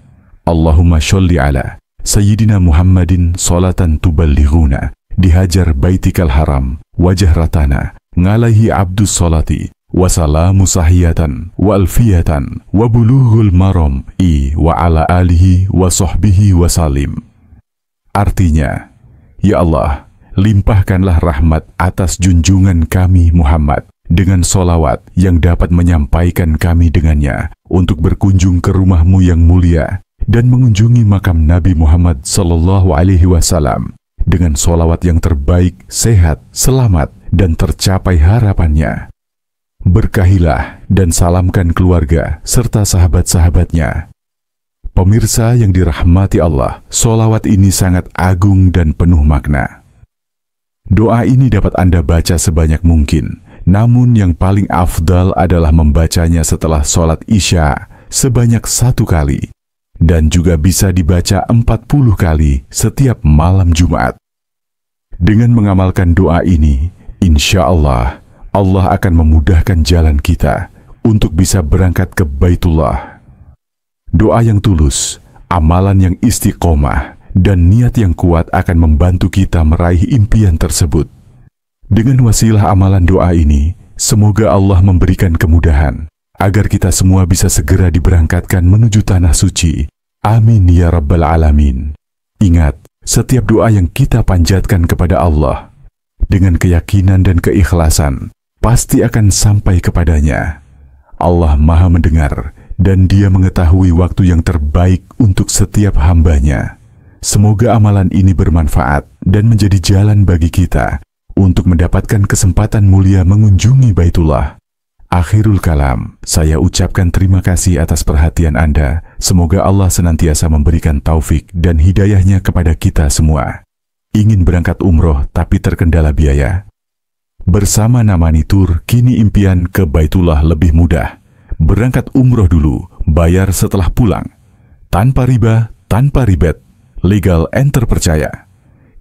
Allahumma sholli ala Sayyidina Muhammadin sholatan tuballighuna dihajar baitikal haram wajah ratana ngalaihi abdus sholati wasalamu sahiyatan wa alfiyatan wa bulughul maram wa ala alihi wa sahbihi wa salim. Artinya, ya Allah, limpahkanlah rahmat atas junjungan kami Muhammad dengan solawat yang dapat menyampaikan kami dengannya untuk berkunjung ke rumahmu yang mulia dan mengunjungi makam Nabi Muhammad sallallahu alaihi wasallam dengan solawat yang terbaik, sehat, selamat, dan tercapai harapannya. Berkahilah dan salamkan keluarga serta sahabat-sahabatnya. Pemirsa yang dirahmati Allah, solawat ini sangat agung dan penuh makna. Doa ini dapat Anda baca sebanyak mungkin, namun yang paling afdal adalah membacanya setelah sholat Isya sebanyak 1 kali, dan juga bisa dibaca 40 kali setiap malam Jumat. Dengan mengamalkan doa ini, insya Allah, Allah akan memudahkan jalan kita untuk bisa berangkat ke Baitullah. Doa yang tulus, amalan yang istiqomah, dan niat yang kuat akan membantu kita meraih impian tersebut. Dengan wasilah amalan doa ini, semoga Allah memberikan kemudahan agar kita semua bisa segera diberangkatkan menuju tanah suci. Amin ya Rabbal Alamin. Ingat, setiap doa yang kita panjatkan kepada Allah dengan keyakinan dan keikhlasan pasti akan sampai kepadanya. Allah Maha mendengar dan Dia mengetahui waktu yang terbaik untuk setiap hambanya. Semoga amalan ini bermanfaat dan menjadi jalan bagi kita untuk mendapatkan kesempatan mulia mengunjungi Baitullah. Akhirul kalam, saya ucapkan terima kasih atas perhatian Anda. Semoga Allah senantiasa memberikan taufik dan hidayahnya kepada kita semua. Ingin berangkat umroh tapi terkendala biaya? Bersama Namani Tour, kini impian ke Baitullah lebih mudah. Berangkat umroh dulu, bayar setelah pulang. Tanpa riba, tanpa ribet, legal and terpercaya.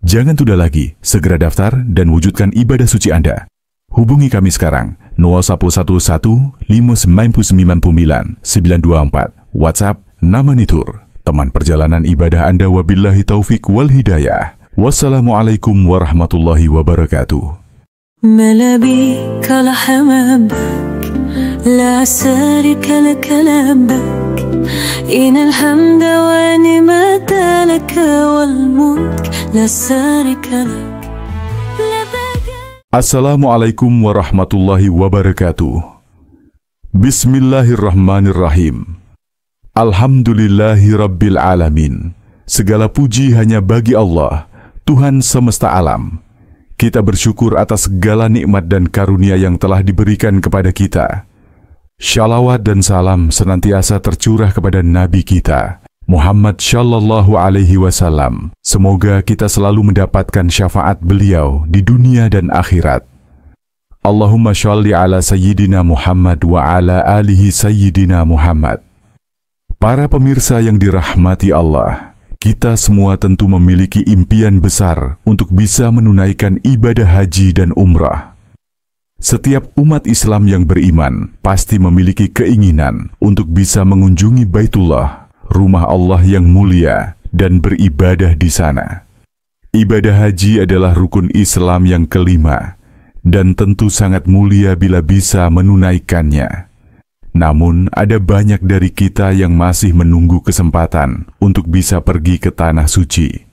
Jangan tunda lagi, segera daftar dan wujudkan ibadah suci Anda. Hubungi kami sekarang, 0111 599 924, WhatsApp Namani Tour, teman perjalanan ibadah Anda. Wabillahi taufik wal hidayah. Wassalamualaikum warahmatullahi wabarakatuh. ملابيك لحمامك لا سارك لك لبك إن الحمد ونعمة لك والملك لا سارك لك. Assalamualaikum warahmatullahi wabarakatuh. Bismillahirrahmanirrahim. Alhamdulillahi Rabbil Alamin. Segala puji hanya bagi Allah, Tuhan semesta alam. Kita bersyukur atas segala nikmat dan karunia yang telah diberikan kepada kita. Shalawat dan salam senantiasa tercurah kepada Nabi kita, Muhammad Shallallahu Alaihi Wasallam. Semoga kita selalu mendapatkan syafaat beliau di dunia dan akhirat. Allahumma sholli ala Sayyidina Muhammad wa ala alihi Sayyidina Muhammad. Para pemirsa yang dirahmati Allah, kita semua tentu memiliki impian besar untuk bisa menunaikan ibadah haji dan umrah. Setiap umat Islam yang beriman pasti memiliki keinginan untuk bisa mengunjungi Baitullah, rumah Allah yang mulia, dan beribadah di sana. Ibadah haji adalah rukun Islam yang kelima, dan tentu sangat mulia bila bisa menunaikannya. Namun, ada banyak dari kita yang masih menunggu kesempatan untuk bisa pergi ke tanah suci.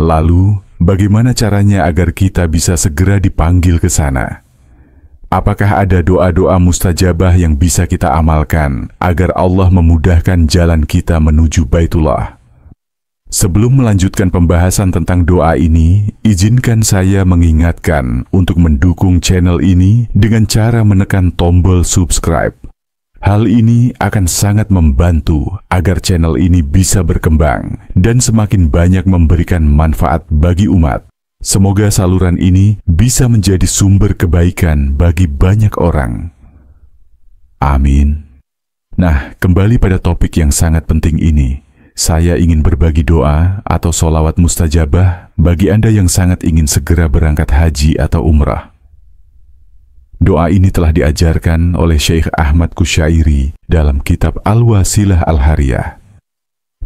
Lalu, bagaimana caranya agar kita bisa segera dipanggil ke sana? Apakah ada doa-doa mustajabah yang bisa kita amalkan agar Allah memudahkan jalan kita menuju Baitullah? Sebelum melanjutkan pembahasan tentang doa ini, izinkan saya mengingatkan untuk mendukung channel ini dengan cara menekan tombol subscribe. Hal ini akan sangat membantu agar channel ini bisa berkembang dan semakin banyak memberikan manfaat bagi umat. Semoga saluran ini bisa menjadi sumber kebaikan bagi banyak orang. Amin. Nah, kembali pada topik yang sangat penting ini. saya ingin berbagi doa atau sholawat mustajabah bagi Anda yang sangat ingin segera berangkat haji atau umrah. Doa ini telah diajarkan oleh Syekh Ahmad Kusyairi dalam kitab Al-Wasilah Al-Hariyah.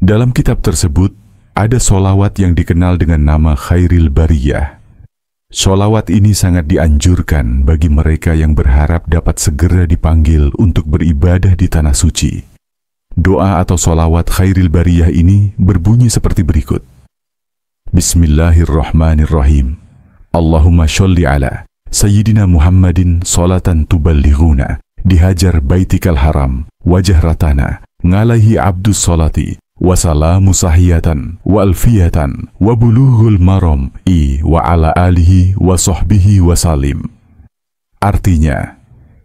Dalam kitab tersebut, ada sholawat yang dikenal dengan nama Khairil Bariyah. Sholawat ini sangat dianjurkan bagi mereka yang berharap dapat segera dipanggil untuk beribadah di Tanah Suci. Doa atau sholawat Khairil Bariyah ini berbunyi seperti berikut. Bismillahirrahmanirrahim. Allahumma sholli ala Sayyidina Muhammadin sholatan tuballighuna dihajar baitikal haram wajah ratana ngalaihi abdus sholati wasalamu sahiyatan wa alfiyatan wa bulughul maram wa ala alihi wa sahbihi wa salim. Artinya,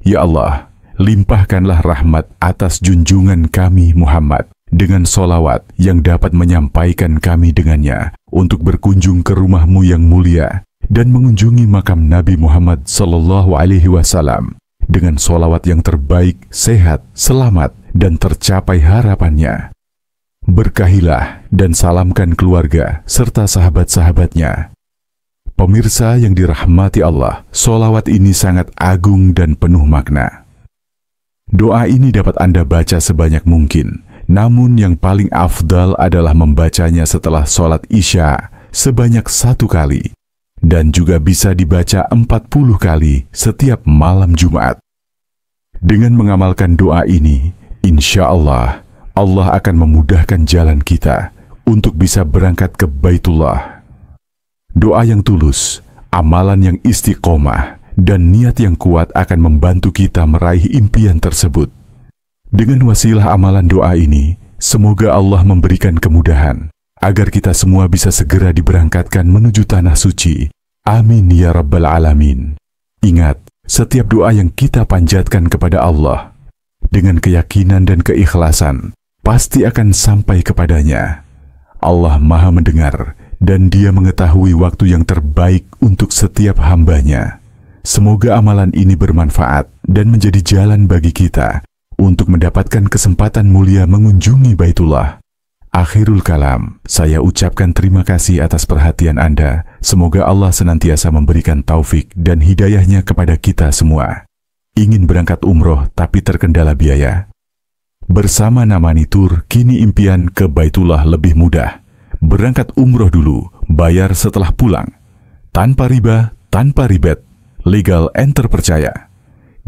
ya Allah, limpahkanlah rahmat atas junjungan kami Muhammad dengan solawat yang dapat menyampaikan kami dengannya untuk berkunjung ke rumahmu yang mulia dan mengunjungi makam Nabi Muhammad sallallahu alaihi wasallam dengan solawat yang terbaik, sehat, selamat, dan tercapai harapannya. Berkahilah dan salamkan keluarga serta sahabat-sahabatnya. Pemirsa yang dirahmati Allah, solawat ini sangat agung dan penuh makna. Doa ini dapat Anda baca sebanyak mungkin, namun yang paling afdal adalah membacanya setelah sholat Isya sebanyak 1 kali, dan juga bisa dibaca 40 kali setiap malam Jumat. Dengan mengamalkan doa ini, insya Allah, Allah akan memudahkan jalan kita untuk bisa berangkat ke Baitullah. Doa yang tulus, amalan yang istiqomah, dan niat yang kuat akan membantu kita meraih impian tersebut. Dengan wasilah amalan doa ini, semoga Allah memberikan kemudahan agar kita semua bisa segera diberangkatkan menuju Tanah Suci. Amin ya Rabbal Alamin. Ingat, setiap doa yang kita panjatkan kepada Allah dengan keyakinan dan keikhlasan pasti akan sampai kepadanya. Allah Maha mendengar dan Dia mengetahui waktu yang terbaik untuk setiap hambanya. Semoga amalan ini bermanfaat dan menjadi jalan bagi kita untuk mendapatkan kesempatan mulia mengunjungi Baitullah. Akhirul kalam, saya ucapkan terima kasih atas perhatian Anda. Semoga Allah senantiasa memberikan taufik dan hidayahnya kepada kita semua. Ingin berangkat umroh tapi terkendala biaya? Bersama Namani Tour, kini impian ke Baitullah lebih mudah. Berangkat umroh dulu, bayar setelah pulang. Tanpa riba, tanpa ribet, legal and terpercaya.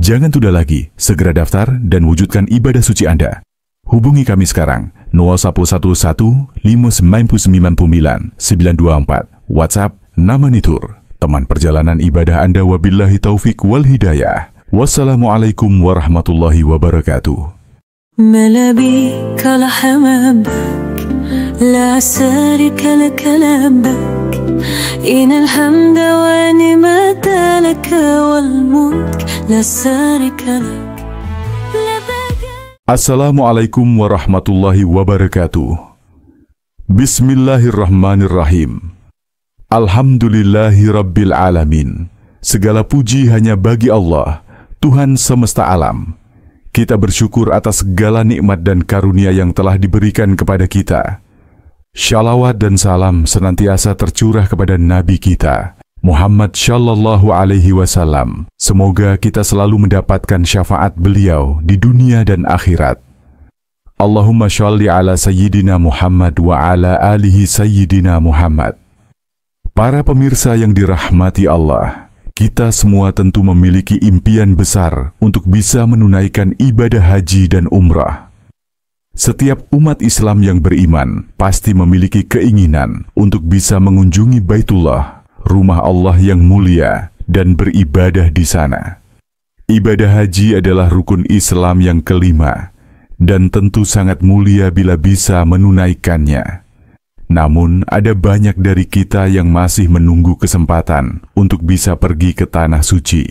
Jangan tunda lagi, segera daftar dan wujudkan ibadah suci Anda. Hubungi kami sekarang, 0111 599 924, WhatsApp Namani Tour. Teman perjalanan ibadah Anda, wabillahi taufik wal hidayah. Wassalamualaikum warahmatullahi wabarakatuh. ملابيك لحمامك لا سارك لك لبك إن الحمد ونعمة لك والملك لا سارك لك. Assalamualaikum warahmatullahi wabarakatuh. Bismillahirrahmanirrahim. Alhamdulillahi Rabbil Alamin. Segala puji hanya bagi Allah, Tuhan semesta alam. Kita bersyukur atas segala nikmat dan karunia yang telah diberikan kepada kita. Shalawat dan salam senantiasa tercurah kepada Nabi kita, Muhammad Shallallahu Alaihi Wasallam. Semoga kita selalu mendapatkan syafaat beliau di dunia dan akhirat. Allahumma sholli ala Sayyidina Muhammad wa ala alihi Sayyidina Muhammad. Para pemirsa yang dirahmati Allah, kita semua tentu memiliki impian besar untuk bisa menunaikan ibadah haji dan umrah. Setiap umat Islam yang beriman pasti memiliki keinginan untuk bisa mengunjungi Baitullah, rumah Allah yang mulia, dan beribadah di sana. Ibadah haji adalah rukun Islam yang kelima, dan tentu sangat mulia bila bisa menunaikannya. Namun, ada banyak dari kita yang masih menunggu kesempatan untuk bisa pergi ke Tanah Suci.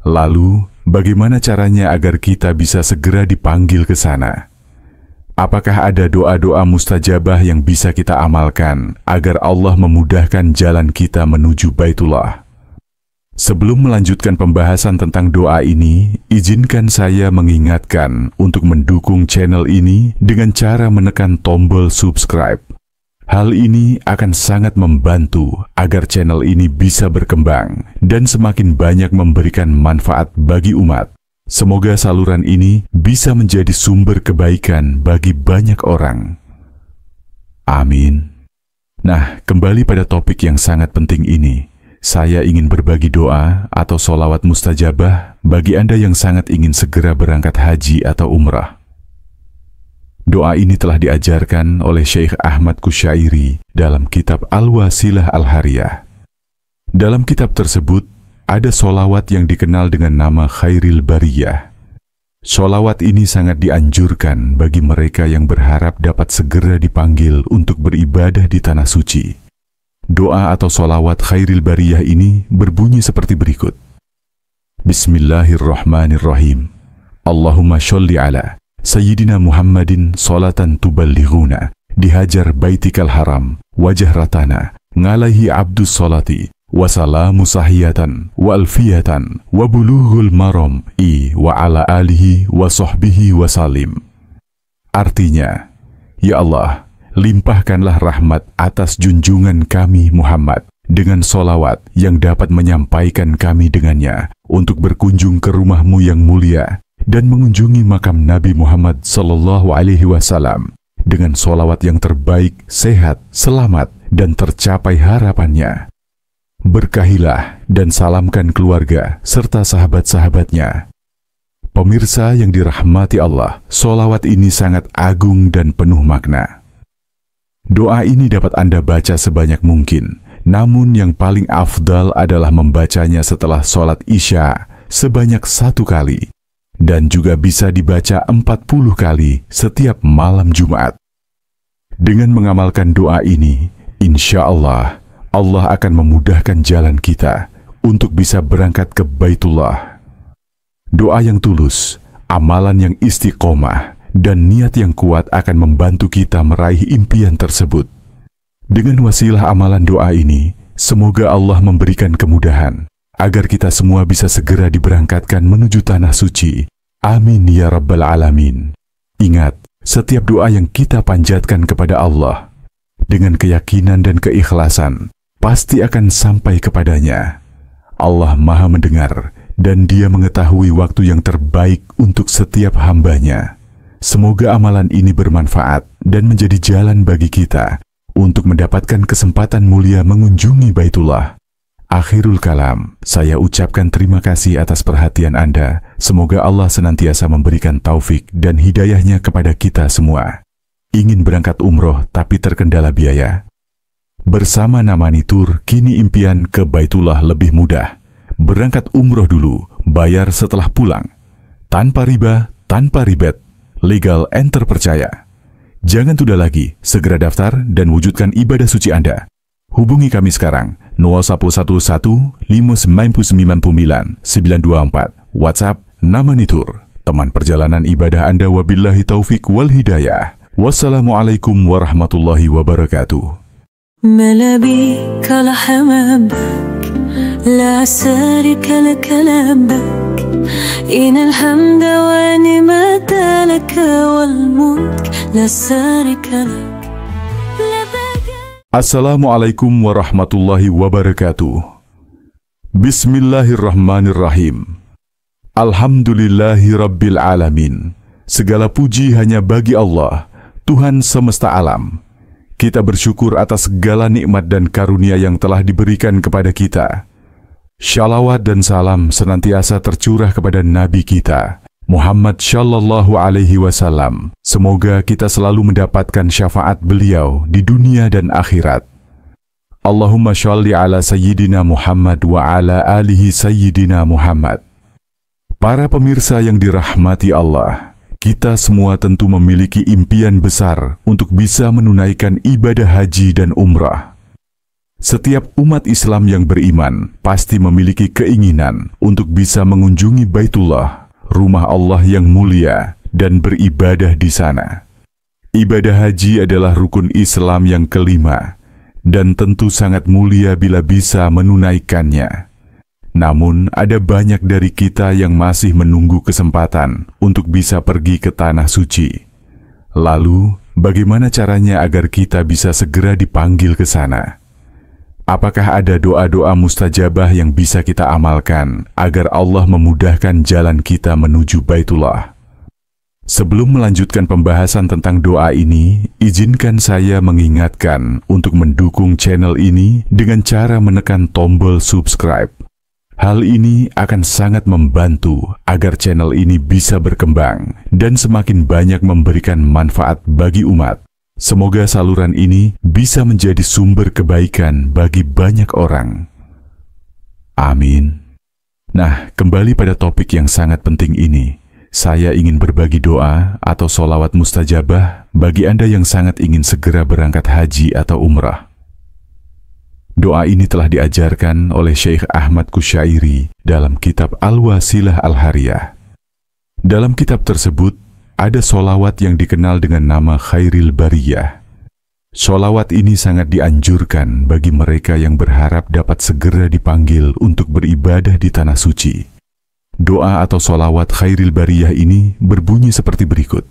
Lalu, bagaimana caranya agar kita bisa segera dipanggil ke sana? Apakah ada doa-doa mustajabah yang bisa kita amalkan agar Allah memudahkan jalan kita menuju Baitullah? Sebelum melanjutkan pembahasan tentang doa ini, izinkan saya mengingatkan untuk mendukung channel ini dengan cara menekan tombol subscribe. Hal ini akan sangat membantu agar channel ini bisa berkembang dan semakin banyak memberikan manfaat bagi umat. Semoga saluran ini bisa menjadi sumber kebaikan bagi banyak orang. Amin. Nah, kembali pada topik yang sangat penting ini. Saya ingin berbagi doa atau sholawat mustajabah bagi Anda yang sangat ingin segera berangkat haji atau umrah. Doa ini telah diajarkan oleh Syekh Ahmad Kusyairi dalam kitab Al-Wasilah Al-Hariyah. Dalam kitab tersebut, ada sholawat yang dikenal dengan nama Khairil Bariyah. Sholawat ini sangat dianjurkan bagi mereka yang berharap dapat segera dipanggil untuk beribadah di Tanah Suci. Doa atau sholawat Khairil Bariyah ini berbunyi seperti berikut. Bismillahirrahmanirrahim. Allahumma sholli ala Sayyidina Muhammadin sholatan tuballighuna dihajar baitikal haram wajah ratana ngalaihi abdus sholati wasalamu sahiyatan wa alfiyatan wa bulughul maram wa ala alihi wa sahbihi wa salim. Artinya, ya Allah, limpahkanlah rahmat atas junjungan kami Muhammad dengan solawat yang dapat menyampaikan kami dengannya untuk berkunjung ke rumahmu yang mulia dan mengunjungi makam Nabi Muhammad Sallallahu Alaihi Wasallam dengan solawat yang terbaik, sehat, selamat, dan tercapai harapannya. Berkahilah dan salamkan keluarga serta sahabat-sahabatnya. Pemirsa yang dirahmati Allah, solawat ini sangat agung dan penuh makna. Doa ini dapat Anda baca sebanyak mungkin, namun yang paling afdal adalah membacanya setelah sholat Isya sebanyak 1 kali, dan juga bisa dibaca 40 kali setiap malam Jumat. Dengan mengamalkan doa ini, insya Allah, Allah akan memudahkan jalan kita untuk bisa berangkat ke Baitullah. Doa yang tulus, amalan yang istiqomah, dan niat yang kuat akan membantu kita meraih impian tersebut. Dengan wasilah amalan doa ini, semoga Allah memberikan kemudahan agar kita semua bisa segera diberangkatkan menuju Tanah Suci. Amin ya Rabbal Alamin. Ingat, setiap doa yang kita panjatkan kepada Allah dengan keyakinan dan keikhlasan pasti akan sampai kepadanya. Allah Maha mendengar dan Dia mengetahui waktu yang terbaik untuk setiap hambanya. Semoga amalan ini bermanfaat dan menjadi jalan bagi kita untuk mendapatkan kesempatan mulia mengunjungi Baitullah. Akhirul kalam, saya ucapkan terima kasih atas perhatian Anda. Semoga Allah senantiasa memberikan taufik dan hidayahnya kepada kita semua. Ingin berangkat umroh tapi terkendala biaya? Bersama Namani Tour, kini impian ke Baitullah lebih mudah. Berangkat umroh dulu, bayar setelah pulang. Tanpa riba, tanpa ribet. Legal and terpercaya. Jangan tunda lagi, segera daftar dan wujudkan ibadah suci Anda. Hubungi kami sekarang 0111 599 924. WhatsApp Namani Tour, teman perjalanan ibadah Anda. Wabillahi taufik wal hidayah. Wassalamualaikum warahmatullahi wabarakatuh. ملابيك لحمامك لا سارك لك لبك إن الحمد ونعمة لك والملك لا سارك لك. Assalamualaikum warahmatullahi wabarakatuh. Bismillahirrahmanirrahim. Alhamdulillahi Rabbil Alamin. Segala puji hanya bagi Allah, Tuhan semesta alam. Kita bersyukur atas segala nikmat dan karunia yang telah diberikan kepada kita. Shalawat dan salam senantiasa tercurah kepada Nabi kita, Muhammad Shallallahu Alaihi Wasallam. Semoga kita selalu mendapatkan syafaat beliau di dunia dan akhirat. Allahumma sholli ala Sayyidina Muhammad wa ala alihi Sayyidina Muhammad. Para pemirsa yang dirahmati Allah, kita semua tentu memiliki impian besar untuk bisa menunaikan ibadah haji dan umrah. Setiap umat Islam yang beriman pasti memiliki keinginan untuk bisa mengunjungi Baitullah, rumah Allah yang mulia, dan beribadah di sana. Ibadah haji adalah rukun Islam yang kelima, dan tentu sangat mulia bila bisa menunaikannya. Namun, ada banyak dari kita yang masih menunggu kesempatan untuk bisa pergi ke tanah suci. Lalu, bagaimana caranya agar kita bisa segera dipanggil ke sana? Apakah ada doa-doa mustajabah yang bisa kita amalkan agar Allah memudahkan jalan kita menuju Baitullah? Sebelum melanjutkan pembahasan tentang doa ini, izinkan saya mengingatkan untuk mendukung channel ini dengan cara menekan tombol subscribe. Hal ini akan sangat membantu agar channel ini bisa berkembang dan semakin banyak memberikan manfaat bagi umat. Semoga saluran ini bisa menjadi sumber kebaikan bagi banyak orang. Amin. Nah, kembali pada topik yang sangat penting ini. Saya ingin berbagi doa atau sholawat mustajabah bagi Anda yang sangat ingin segera berangkat haji atau umrah. Doa ini telah diajarkan oleh Syekh Ahmad Kusyairi dalam kitab Al-Wasilah Al-Hariyah. Dalam kitab tersebut, ada sholawat yang dikenal dengan nama Khairil Bariyah. Sholawat ini sangat dianjurkan bagi mereka yang berharap dapat segera dipanggil untuk beribadah di tanah suci. Doa atau sholawat Khairil Bariyah ini berbunyi seperti berikut.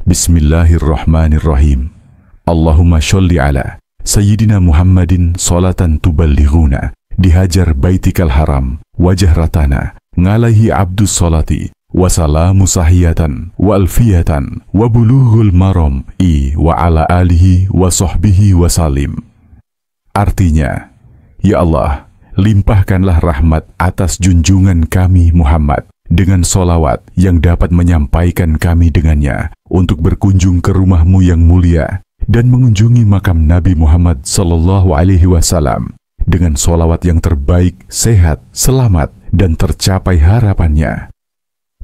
Bismillahirrahmanirrahim. Allahumma sholli ala Sayyidina Muhammadin sholatan tuballighuna dihajar baitikal haram wajah ratana ngalaihi abdus sholati wasalamu sahiyatan wa alfiyatan wa bulughul maram wa ala alihi wa sahbihi wasalim. Artinya, ya Allah, limpahkanlah rahmat atas junjungan kami Muhammad dengan sholawat yang dapat menyampaikan kami dengannya untuk berkunjung ke rumahmu yang mulia dan mengunjungi makam Nabi Muhammad SAW dengan sholawat yang terbaik, sehat, selamat, dan tercapai harapannya.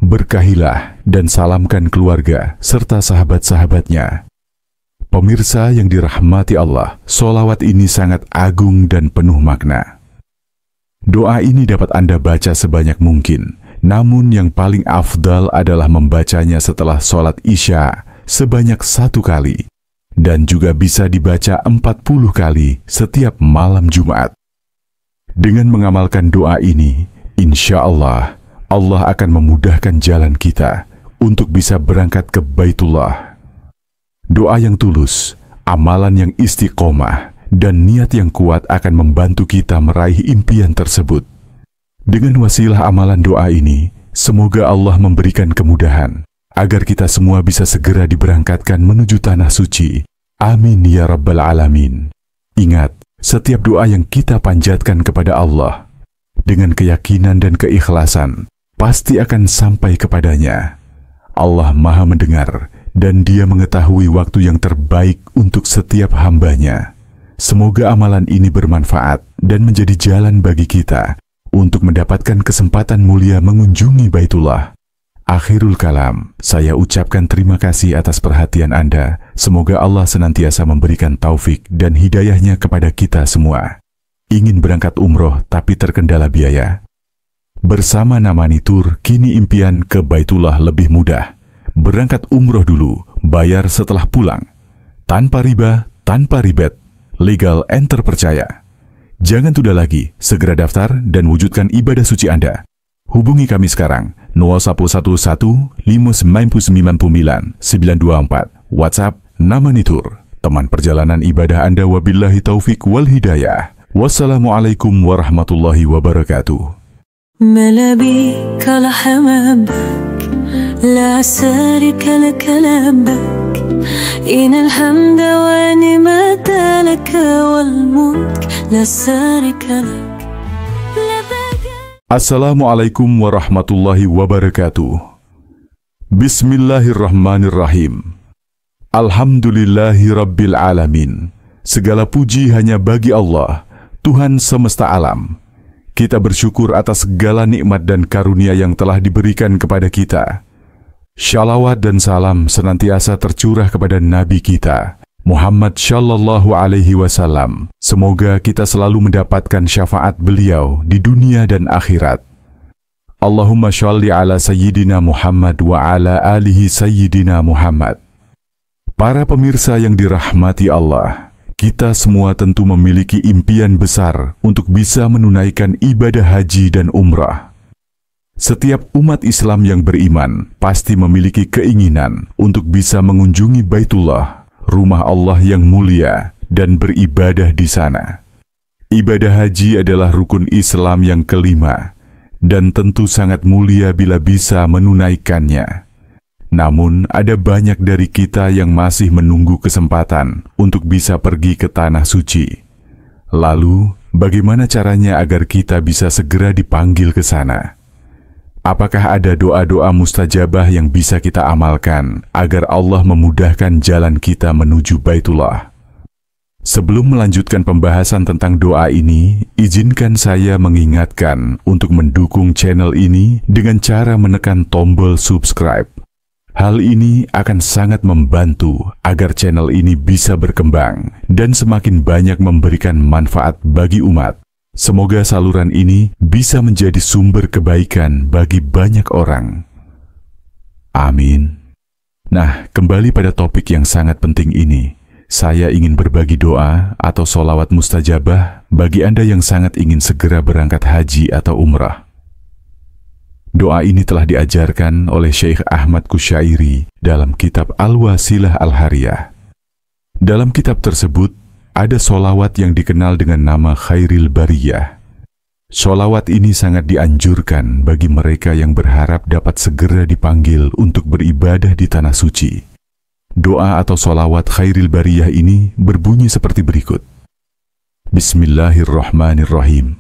Berkahilah dan salamkan keluarga serta sahabat-sahabatnya. Pemirsa yang dirahmati Allah, sholawat ini sangat agung dan penuh makna. Doa ini dapat Anda baca sebanyak mungkin, namun yang paling afdal adalah membacanya setelah sholat Isya sebanyak 1 kali. Dan juga bisa dibaca 40 kali setiap malam Jumat. Dengan mengamalkan doa ini, insya Allah, Allah akan memudahkan jalan kita untuk bisa berangkat ke Baitullah. Doa yang tulus, amalan yang istiqomah, dan niat yang kuat akan membantu kita meraih impian tersebut. Dengan wasilah amalan doa ini, semoga Allah memberikan kemudahan agar kita semua bisa segera diberangkatkan menuju tanah suci. Amin ya Rabbal Alamin. Ingat, setiap doa yang kita panjatkan kepada Allah dengan keyakinan dan keikhlasan pasti akan sampai kepadanya. Allah Maha mendengar dan Dia mengetahui waktu yang terbaik untuk setiap hambanya. Semoga amalan ini bermanfaat dan menjadi jalan bagi kita untuk mendapatkan kesempatan mulia mengunjungi Baitullah. Akhirul kalam, saya ucapkan terima kasih atas perhatian Anda. Semoga Allah senantiasa memberikan taufik dan hidayahnya kepada kita semua. Ingin berangkat umroh tapi terkendala biaya? Bersama Namani Tour, kini impian ke Baitullah lebih mudah. Berangkat umroh dulu, bayar setelah pulang. Tanpa riba, tanpa ribet, legal and terpercaya. Jangan tunda lagi, segera daftar dan wujudkan ibadah suci Anda. Hubungi kami sekarang 0111 599 924. WhatsApp Namani Tour. Teman perjalanan ibadah Anda, wabillahi taufik wal hidayah. Wassalamualaikum warahmatullahi wabarakatuh. ملابيك لحمامك لا سارك لك لبك إن الحمد ونعمة لك والملك لا سارك لك. Assalamualaikum warahmatullahi wabarakatuh. Bismillahirrahmanirrahim. Alhamdulillahi Rabbil Alamin. Segala puji hanya bagi Allah, Tuhan semesta alam. Kita bersyukur atas segala nikmat dan karunia yang telah diberikan kepada kita. Shalawat dan salam senantiasa tercurah kepada Nabi kita, Muhammad Shallallahu Alaihi Wasallam. Semoga kita selalu mendapatkan syafaat beliau di dunia dan akhirat. Allahumma sholli ala Sayyidina Muhammad wa ala alihi Sayyidina Muhammad. Para pemirsa yang dirahmati Allah, Kita semua tentu memiliki impian besar untuk bisa menunaikan ibadah haji dan umrah. Setiap umat Islam yang beriman pasti memiliki keinginan untuk bisa mengunjungi Baitullah, rumah Allah yang mulia, dan beribadah di sana. Ibadah haji adalah rukun Islam yang kelima, dan tentu sangat mulia bila bisa menunaikannya. Namun, ada banyak dari kita yang masih menunggu kesempatan untuk bisa pergi ke Tanah Suci. Lalu, bagaimana caranya agar kita bisa segera dipanggil ke sana? Apakah ada doa-doa mustajabah yang bisa kita amalkan agar Allah memudahkan jalan kita menuju Baitullah? Sebelum melanjutkan pembahasan tentang doa ini, izinkan saya mengingatkan untuk mendukung channel ini dengan cara menekan tombol subscribe. Hal ini akan sangat membantu agar channel ini bisa berkembang dan semakin banyak memberikan manfaat bagi umat. Semoga saluran ini bisa menjadi sumber kebaikan bagi banyak orang. Amin. Nah, kembali pada topik yang sangat penting ini. Saya ingin berbagi doa atau sholawat mustajabah bagi Anda yang sangat ingin segera berangkat haji atau umrah. Doa ini telah diajarkan oleh Syekh Ahmad Kusyairi dalam kitab Al-Wasilah Al-Hariyah. Dalam kitab tersebut, ada sholawat yang dikenal dengan nama Khairil Bariyah. Sholawat ini sangat dianjurkan bagi mereka yang berharap dapat segera dipanggil untuk beribadah di Tanah Suci. Doa atau sholawat Khairil Bariyah ini berbunyi seperti berikut. Bismillahirrahmanirrahim.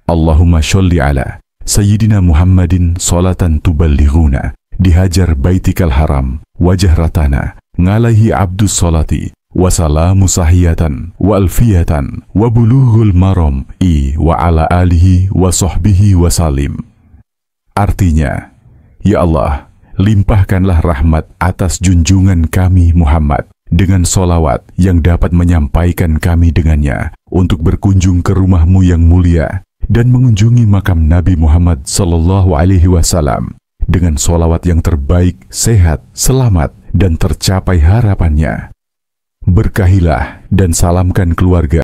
Allahumma sholli ala Sayyidina Muhammadin sholatan tuballighuna dihajar baitikal haram wajah ratana ngalaihi abdus sholati wasalamu sahiyatan wa alfiyatan wa bulughul maram wa ala alihi wa sahbihi wa salim. Artinya, ya Allah, limpahkanlah rahmat atas junjungan kami Muhammad dengan solawat yang dapat menyampaikan kami dengannya untuk berkunjung ke rumahmu yang mulia dan mengunjungi makam Nabi Muhammad sallallahu alaihi wasallam dengan solawat yang terbaik, sehat, selamat, dan tercapai harapannya. Berkahilah dan salamkan keluarga